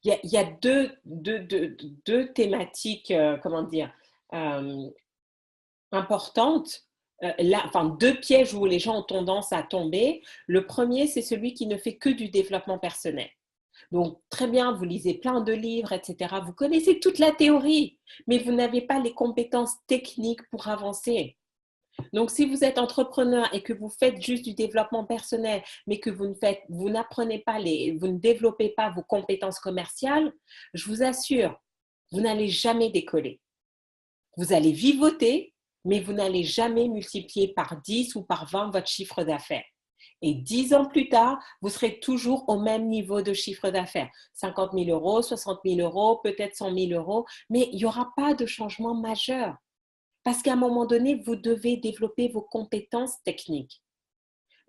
Il y a deux thématiques, comment dire, euh, importantes. Là, enfin, deux pièges où les gens ont tendance à tomber. Le premier, c'est celui qui ne fait que du développement personnel. Donc, très bien, vous lisez plein de livres, etc. Vous connaissez toute la théorie, mais vous n'avez pas les compétences techniques pour avancer. Donc, si vous êtes entrepreneur et que vous faites juste du développement personnel, mais que vous n'apprenez pas vous ne développez pas vos compétences commerciales, je vous assure, vous n'allez jamais décoller. Vous allez vivoter, mais vous n'allez jamais multiplier par 10 ou par 20 votre chiffre d'affaires. Et 10 ans plus tard, vous serez toujours au même niveau de chiffre d'affaires. 50 000 euros, 60 000 euros, peut-être 100 000 euros, mais il n'y aura pas de changement majeur. Parce qu'à un moment donné, vous devez développer vos compétences techniques.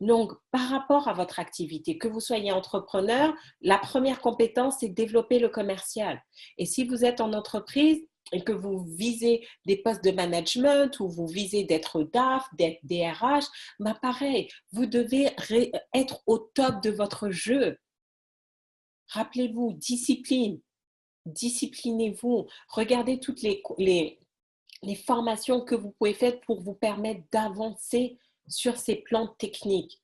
Donc, par rapport à votre activité, que vous soyez entrepreneur, la première compétence, c'est développer le commercial. Et si vous êtes en entreprise et que vous visez des postes de management ou vous visez d'être DAF, d'être DRH, bah pareil, vous devez être au top de votre jeu. Rappelez-vous, discipline, disciplinez-vous, regardez toutes les formations que vous pouvez faire pour vous permettre d'avancer sur ces plans techniques.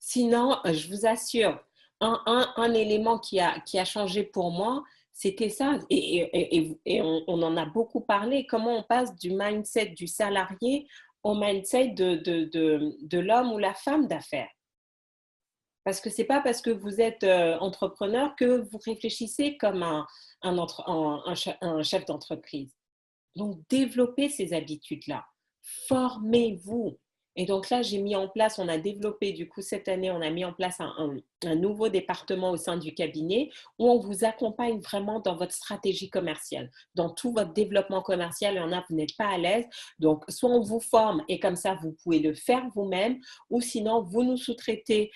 Sinon, je vous assure, un élément qui a changé pour moi, c'était ça. Et on en a beaucoup parlé, comment on passe du mindset du salarié au mindset de l'homme ou la femme d'affaires. Parce que ce n'est pas parce que vous êtes entrepreneur que vous réfléchissez comme un chef d'entreprise. Donc, développez ces habitudes-là. Formez-vous. Et donc là, j'ai mis en place, on a développé, du coup, cette année, on a mis en place un nouveau département au sein du cabinet où on vous accompagne vraiment dans votre stratégie commerciale, dans tout votre développement commercial. Il y en a, vous n'êtes pas à l'aise. Donc, soit on vous forme et comme ça, vous pouvez le faire vous-même, ou sinon, vous nous sous-traitez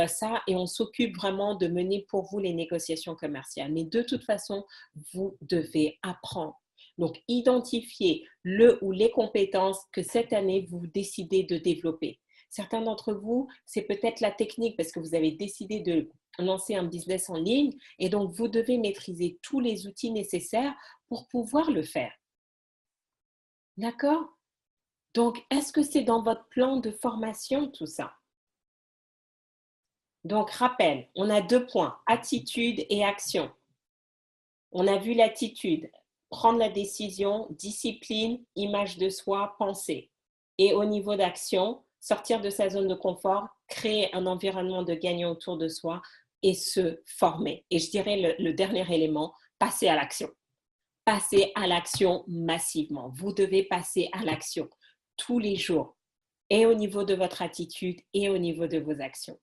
ça et on s'occupe vraiment de mener pour vous les négociations commerciales. Mais de toute façon, vous devez apprendre. Donc, identifiez le ou les compétences que cette année, vous décidez de développer. Certains d'entre vous, c'est peut-être la technique parce que vous avez décidé de lancer un business en ligne et donc vous devez maîtriser tous les outils nécessaires pour pouvoir le faire. D'accord? Donc, est-ce que c'est dans votre plan de formation tout ça? Donc, rappel, on a 2 points, attitude et action. On a vu l'attitude, prendre la décision, discipline, image de soi, pensée. Et au niveau d'action, sortir de sa zone de confort, créer un environnement de gagnant autour de soi et se former. Et je dirais le dernier élément, passer à l'action. Passer à l'action massivement. Vous devez passer à l'action tous les jours, et au niveau de votre attitude et au niveau de vos actions.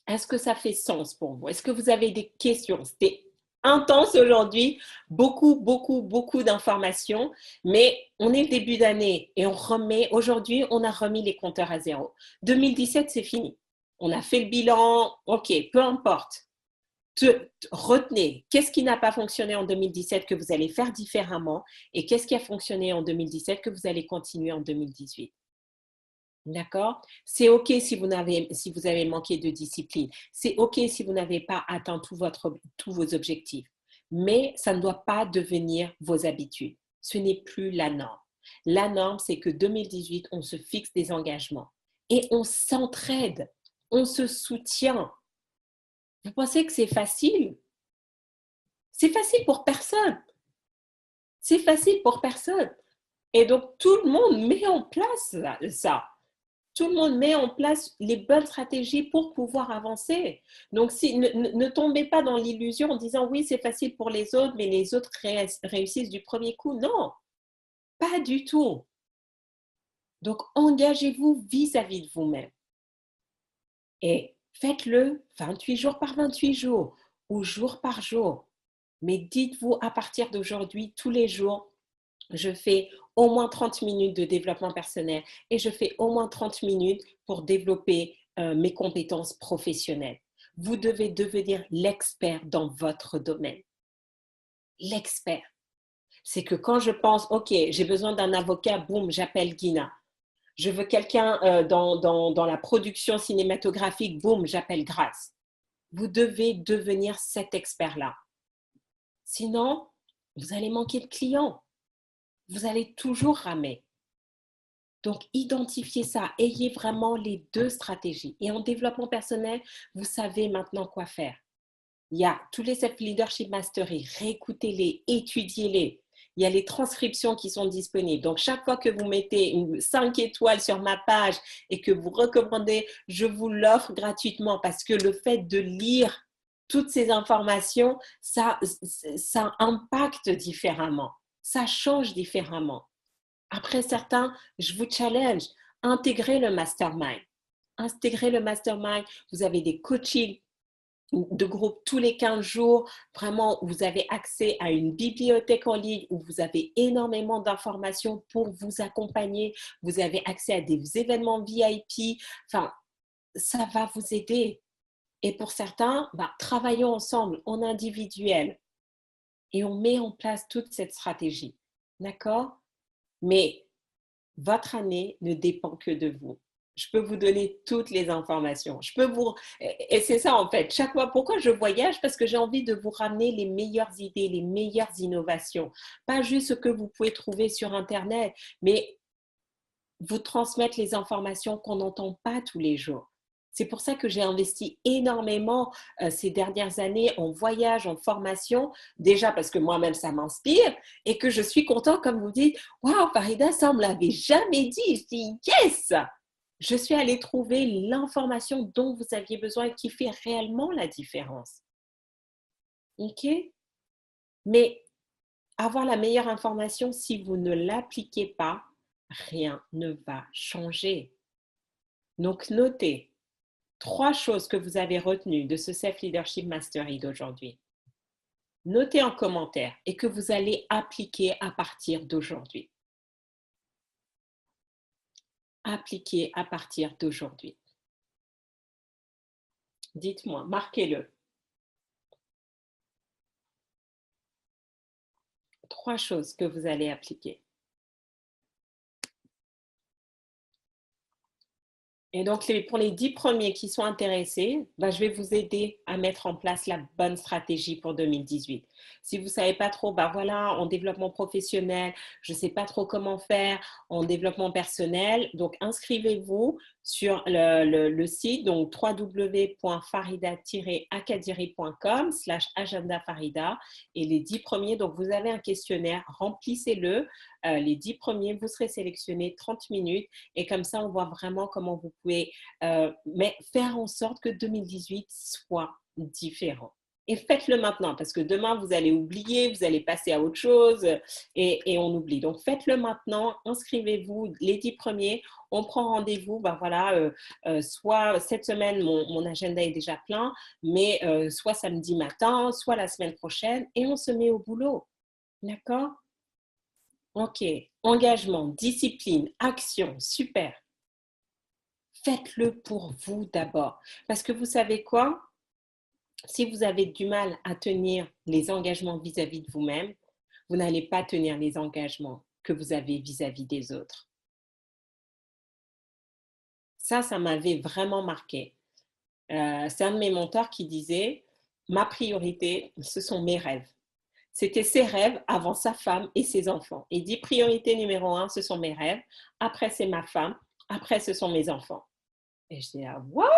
Est-ce que ça fait sens pour vous? Est-ce que vous avez des questions? C'était intense aujourd'hui, beaucoup d'informations, mais on est le début d'année et aujourd'hui, on a remis les compteurs à zéro. 2017, c'est fini. On a fait le bilan, ok, peu importe. Retenez, qu'est-ce qui n'a pas fonctionné en 2017 que vous allez faire différemment et qu'est-ce qui a fonctionné en 2017 que vous allez continuer en 2018. D'accord? C'est OK si vous avez manqué de discipline. C'est OK si vous n'avez pas atteint tous vos objectifs. Mais ça ne doit pas devenir vos habitudes. Ce n'est plus la norme. La norme, c'est que 2018, on se fixe des engagements et on s'entraide, on se soutient. Vous pensez que c'est facile? C'est facile pour personne. C'est facile pour personne. Et donc, tout le monde met en place ça. Tout le monde met en place les bonnes stratégies pour pouvoir avancer. Donc, ne tombez pas dans l'illusion en disant oui, c'est facile pour les autres, mais les autres réussissent du premier coup. Non, pas du tout. Donc, engagez-vous vis-à-vis de vous-même. Et faites-le 28 jours par 28 jours ou jour par jour. Mais dites-vous à partir d'aujourd'hui, tous les jours, je fais au moins 30 minutes de développement personnel et je fais au moins 30 minutes pour développer mes compétences professionnelles. Vous devez devenir l'expert dans votre domaine. L'expert. C'est que quand je pense, OK, j'ai besoin d'un avocat, boum, j'appelle Guina. Je veux quelqu'un dans la production cinématographique, boum, j'appelle Grace. Vous devez devenir cet expert-là. Sinon, vous allez manquer de clients. Vous allez toujours ramer. Donc, identifiez ça. Ayez vraiment les deux stratégies. Et en développement personnel, vous savez maintenant quoi faire. Il y a tous les self-leadership mastery. Réécoutez-les, étudiez-les. Il y a les transcriptions qui sont disponibles. Donc, chaque fois que vous mettez 5 étoiles sur ma page et que vous recommandez, je vous l'offre gratuitement parce que le fait de lire toutes ces informations, ça impacte différemment. Ça change différemment. Après certains, je vous challenge, intégrez le mastermind. Intégrez le mastermind. Vous avez des coachings de groupe tous les 15 jours. Vraiment, vous avez accès à une bibliothèque en ligne où vous avez énormément d'informations pour vous accompagner. Vous avez accès à des événements VIP. Enfin, ça va vous aider. Et pour certains, travaillons ensemble en individuel et on met en place toute cette stratégie. D'accord? Mais votre année ne dépend que de vous. Je peux vous donner toutes les informations. Et c'est ça en fait. Chaque fois, pourquoi je voyage? Parce que j'ai envie de vous ramener les meilleures idées, les meilleures innovations. Pas juste ce que vous pouvez trouver sur Internet, mais vous transmettre les informations qu'on n'entend pas tous les jours. C'est pour ça que j'ai investi énormément ces dernières années en voyage, en formation, déjà parce que moi-même ça m'inspire et que je suis contente, comme vous dites, waouh, Farida, ça on me l'avait jamais dit. Je dis yes! Je suis allée trouver l'information dont vous aviez besoin et qui fait réellement la différence. OK? Mais avoir la meilleure information, si vous ne l'appliquez pas, rien ne va changer. Donc, notez 3 choses que vous avez retenues de ce Self-Leadership Mastery d'aujourd'hui. Notez en commentaire et que vous allez appliquer à partir d'aujourd'hui. Appliquer à partir d'aujourd'hui. Dites-moi, marquez-le. 3 choses que vous allez appliquer. Et donc, pour les 10 premiers qui sont intéressés, je vais vous aider à mettre en place la bonne stratégie pour 2018. Si vous ne savez pas trop, voilà, en développement professionnel, je ne sais pas trop comment faire, en développement personnel, donc inscrivez-vous sur le site, donc www.farida-akadiri.com/agenda Farida. Et les 10 premiers, donc vous avez un questionnaire, remplissez-le. Les 10 premiers, vous serez sélectionnés 30 minutes et comme ça, on voit vraiment comment vous pouvez faire en sorte que 2018 soit différent. Et faites-le maintenant parce que demain, vous allez oublier, vous allez passer à autre chose et on oublie. Donc, faites-le maintenant, inscrivez-vous les 10 premiers, on prend rendez-vous. Soit cette semaine, mon agenda est déjà plein, mais soit samedi matin, soit la semaine prochaine et on se met au boulot. D'accord? OK. Engagement, discipline, action, super. Faites-le pour vous d'abord. Parce que vous savez quoi? Si vous avez du mal à tenir les engagements vis-à-vis de vous-même, vous n'allez pas tenir les engagements que vous avez vis-à-vis des autres. Ça m'avait vraiment marqué. C'est un de mes mentors qui disait, ma priorité, ce sont mes rêves. C'était ses rêves avant sa femme et ses enfants. Il dit, priorité numéro 1, ce sont mes rêves. Après, c'est ma femme. Après, ce sont mes enfants. Et je dis, what?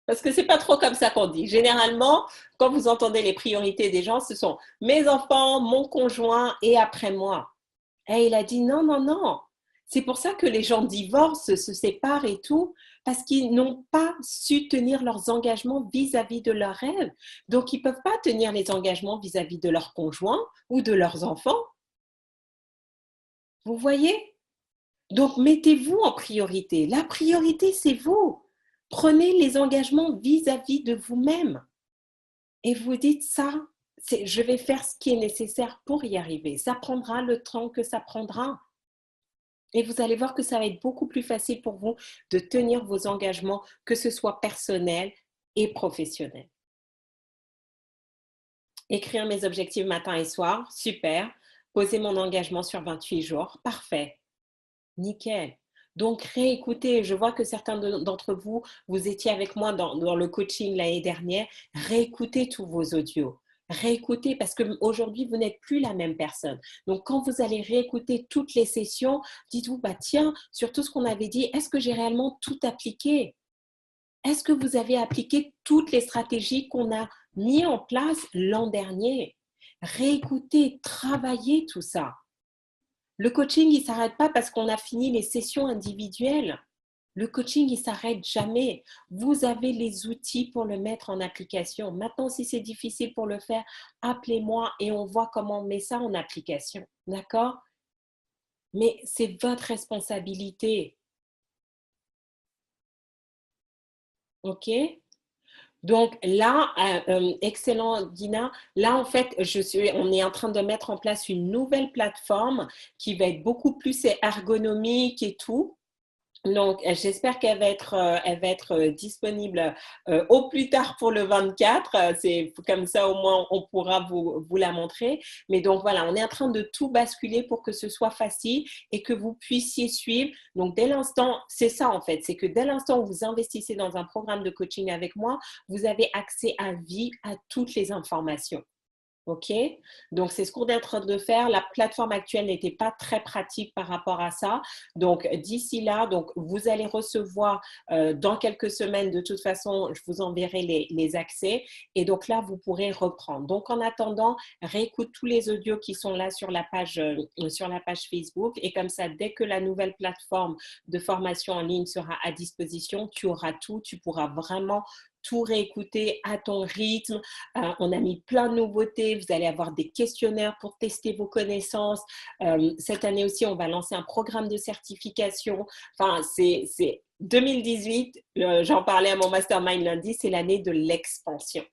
Parce que c'est pas trop comme ça qu'on dit. Généralement, quand vous entendez les priorités des gens, ce sont mes enfants, mon conjoint et après moi. Et il a dit non, non, non. C'est pour ça que les gens divorcent, se séparent et tout, parce qu'ils n'ont pas su tenir leurs engagements vis-à-vis de leurs rêves. Donc, ils ne peuvent pas tenir les engagements vis-à-vis de leur conjoint ou de leurs enfants. Vous voyez? Donc, mettez-vous en priorité. La priorité, c'est vous. Prenez les engagements vis-à-vis de vous-même. Et vous dites ça, je vais faire ce qui est nécessaire pour y arriver. Ça prendra le temps que ça prendra. Et vous allez voir que ça va être beaucoup plus facile pour vous de tenir vos engagements, que ce soit personnel et professionnel. Écrire mes objectifs matin et soir, super. poser mon engagement sur 28 jours. Parfait. Nickel. Donc, réécoutez. Je vois que certains d'entre vous, vous étiez avec moi dans le coaching l'année dernière. Réécoutez tous vos audios. Réécoutez parce qu'aujourd'hui, vous n'êtes plus la même personne. Donc, quand vous allez réécouter toutes les sessions, dites-vous, bah tiens, sur tout ce qu'on avait dit, est-ce que j'ai réellement tout appliqué? Est-ce que vous avez appliqué toutes les stratégies qu'on a mis en place l'an dernier? Réécoutez, travaillez tout ça. Le coaching, il ne s'arrête pas parce qu'on a fini les sessions individuelles. Le coaching, il ne s'arrête jamais. Vous avez les outils pour le mettre en application. Maintenant, si c'est difficile pour le faire, appelez-moi et on voit comment on met ça en application. D'accord? Mais c'est votre responsabilité. OK? Donc là, excellent Dina. Là, en fait, on est en train de mettre en place une nouvelle plateforme qui va être beaucoup plus ergonomique et tout. Donc, j'espère qu'elle va être disponible au plus tard pour le 24. C'est comme ça, au moins, on pourra vous la montrer. Mais donc, voilà, on est en train de tout basculer pour que ce soit facile et que vous puissiez suivre. Donc, dès l'instant, c'est ça en fait, c'est que dès l'instant où vous investissez dans un programme de coaching avec moi, vous avez accès à vie à toutes les informations. OK? Donc, c'est ce qu'on est en train de faire. La plateforme actuelle n'était pas très pratique par rapport à ça. Donc, d'ici là, donc, vous allez recevoir dans quelques semaines, de toute façon, je vous enverrai les accès. Et donc là, vous pourrez reprendre. Donc, en attendant, réécoute tous les audios qui sont là sur la page Facebook. Et comme ça, dès que la nouvelle plateforme de formation en ligne sera à disposition, tu auras tout. Tu pourras vraiment tout réécouter à ton rythme. On a mis plein de nouveautés. Vous allez avoir des questionnaires pour tester vos connaissances. Cette année aussi, on va lancer un programme de certification. Enfin, c'est 2018. J'en parlais à mon mastermind lundi. C'est l'année de l'expansion.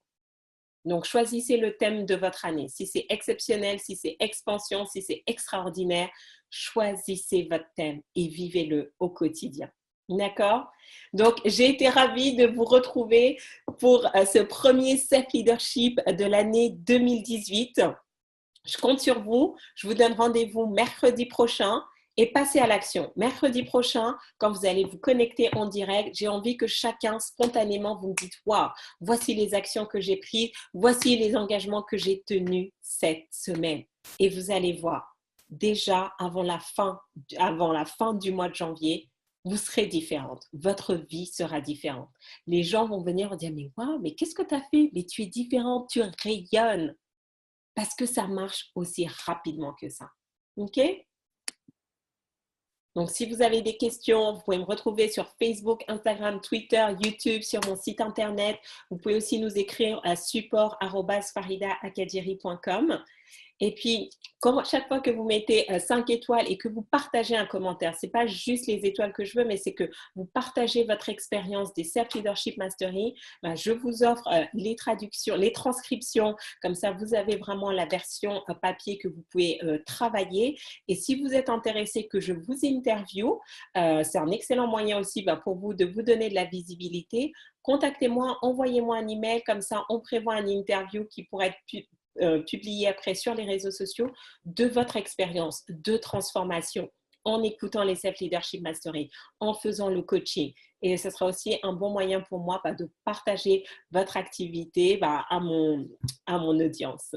Donc, choisissez le thème de votre année. Si c'est exceptionnel, si c'est expansion, si c'est extraordinaire, choisissez votre thème et vivez-le au quotidien. D'accord? Donc, j'ai été ravie de vous retrouver pour ce premier self-leadership de l'année 2018. Je compte sur vous. Je vous donne rendez-vous mercredi prochain et passez à l'action. Mercredi prochain, quand vous allez vous connecter en direct, j'ai envie que chacun, spontanément, vous me dites « Waouh, voici les actions que j'ai prises, voici les engagements que j'ai tenus cette semaine. » Et vous allez voir, déjà avant la fin du mois de janvier, vous serez différente. Votre vie sera différente. Les gens vont venir et dire « Mais waouh, mais qu'est-ce que tu as fait? Mais tu es différente, tu rayonnes. » Parce que ça marche aussi rapidement que ça. OK? Donc, si vous avez des questions, vous pouvez me retrouver sur Facebook, Instagram, Twitter, YouTube, sur mon site internet. Vous pouvez aussi nous écrire à support@faridaakadiri.com. Et puis, chaque fois que vous mettez 5 étoiles et que vous partagez un commentaire, ce n'est pas juste les étoiles que je veux, mais c'est que vous partagez votre expérience des Self-Leadership Mastery. Je vous offre les traductions, les transcriptions. Comme ça, vous avez vraiment la version papier que vous pouvez travailler. Et si vous êtes intéressé que je vous interviewe, c'est un excellent moyen aussi pour vous de vous donner de la visibilité. Contactez-moi, envoyez-moi un email. Comme ça, on prévoit une interview qui pourrait être publié après sur les réseaux sociaux de votre expérience de transformation en écoutant les Self-Leadership Mastery, en faisant le coaching. Et ce sera aussi un bon moyen pour moi de partager votre activité à mon audience.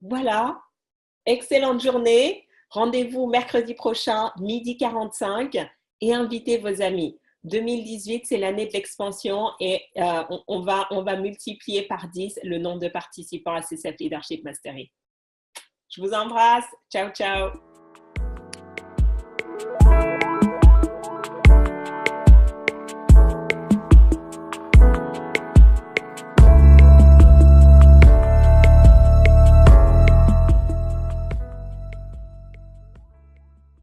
Voilà, excellente journée. Rendez-vous mercredi prochain, 12h45 et invitez vos amis. 2018, c'est l'année de l'expansion et on va multiplier par 10 le nombre de participants à ces Self-Leadership Mastery. Je vous embrasse. Ciao, ciao.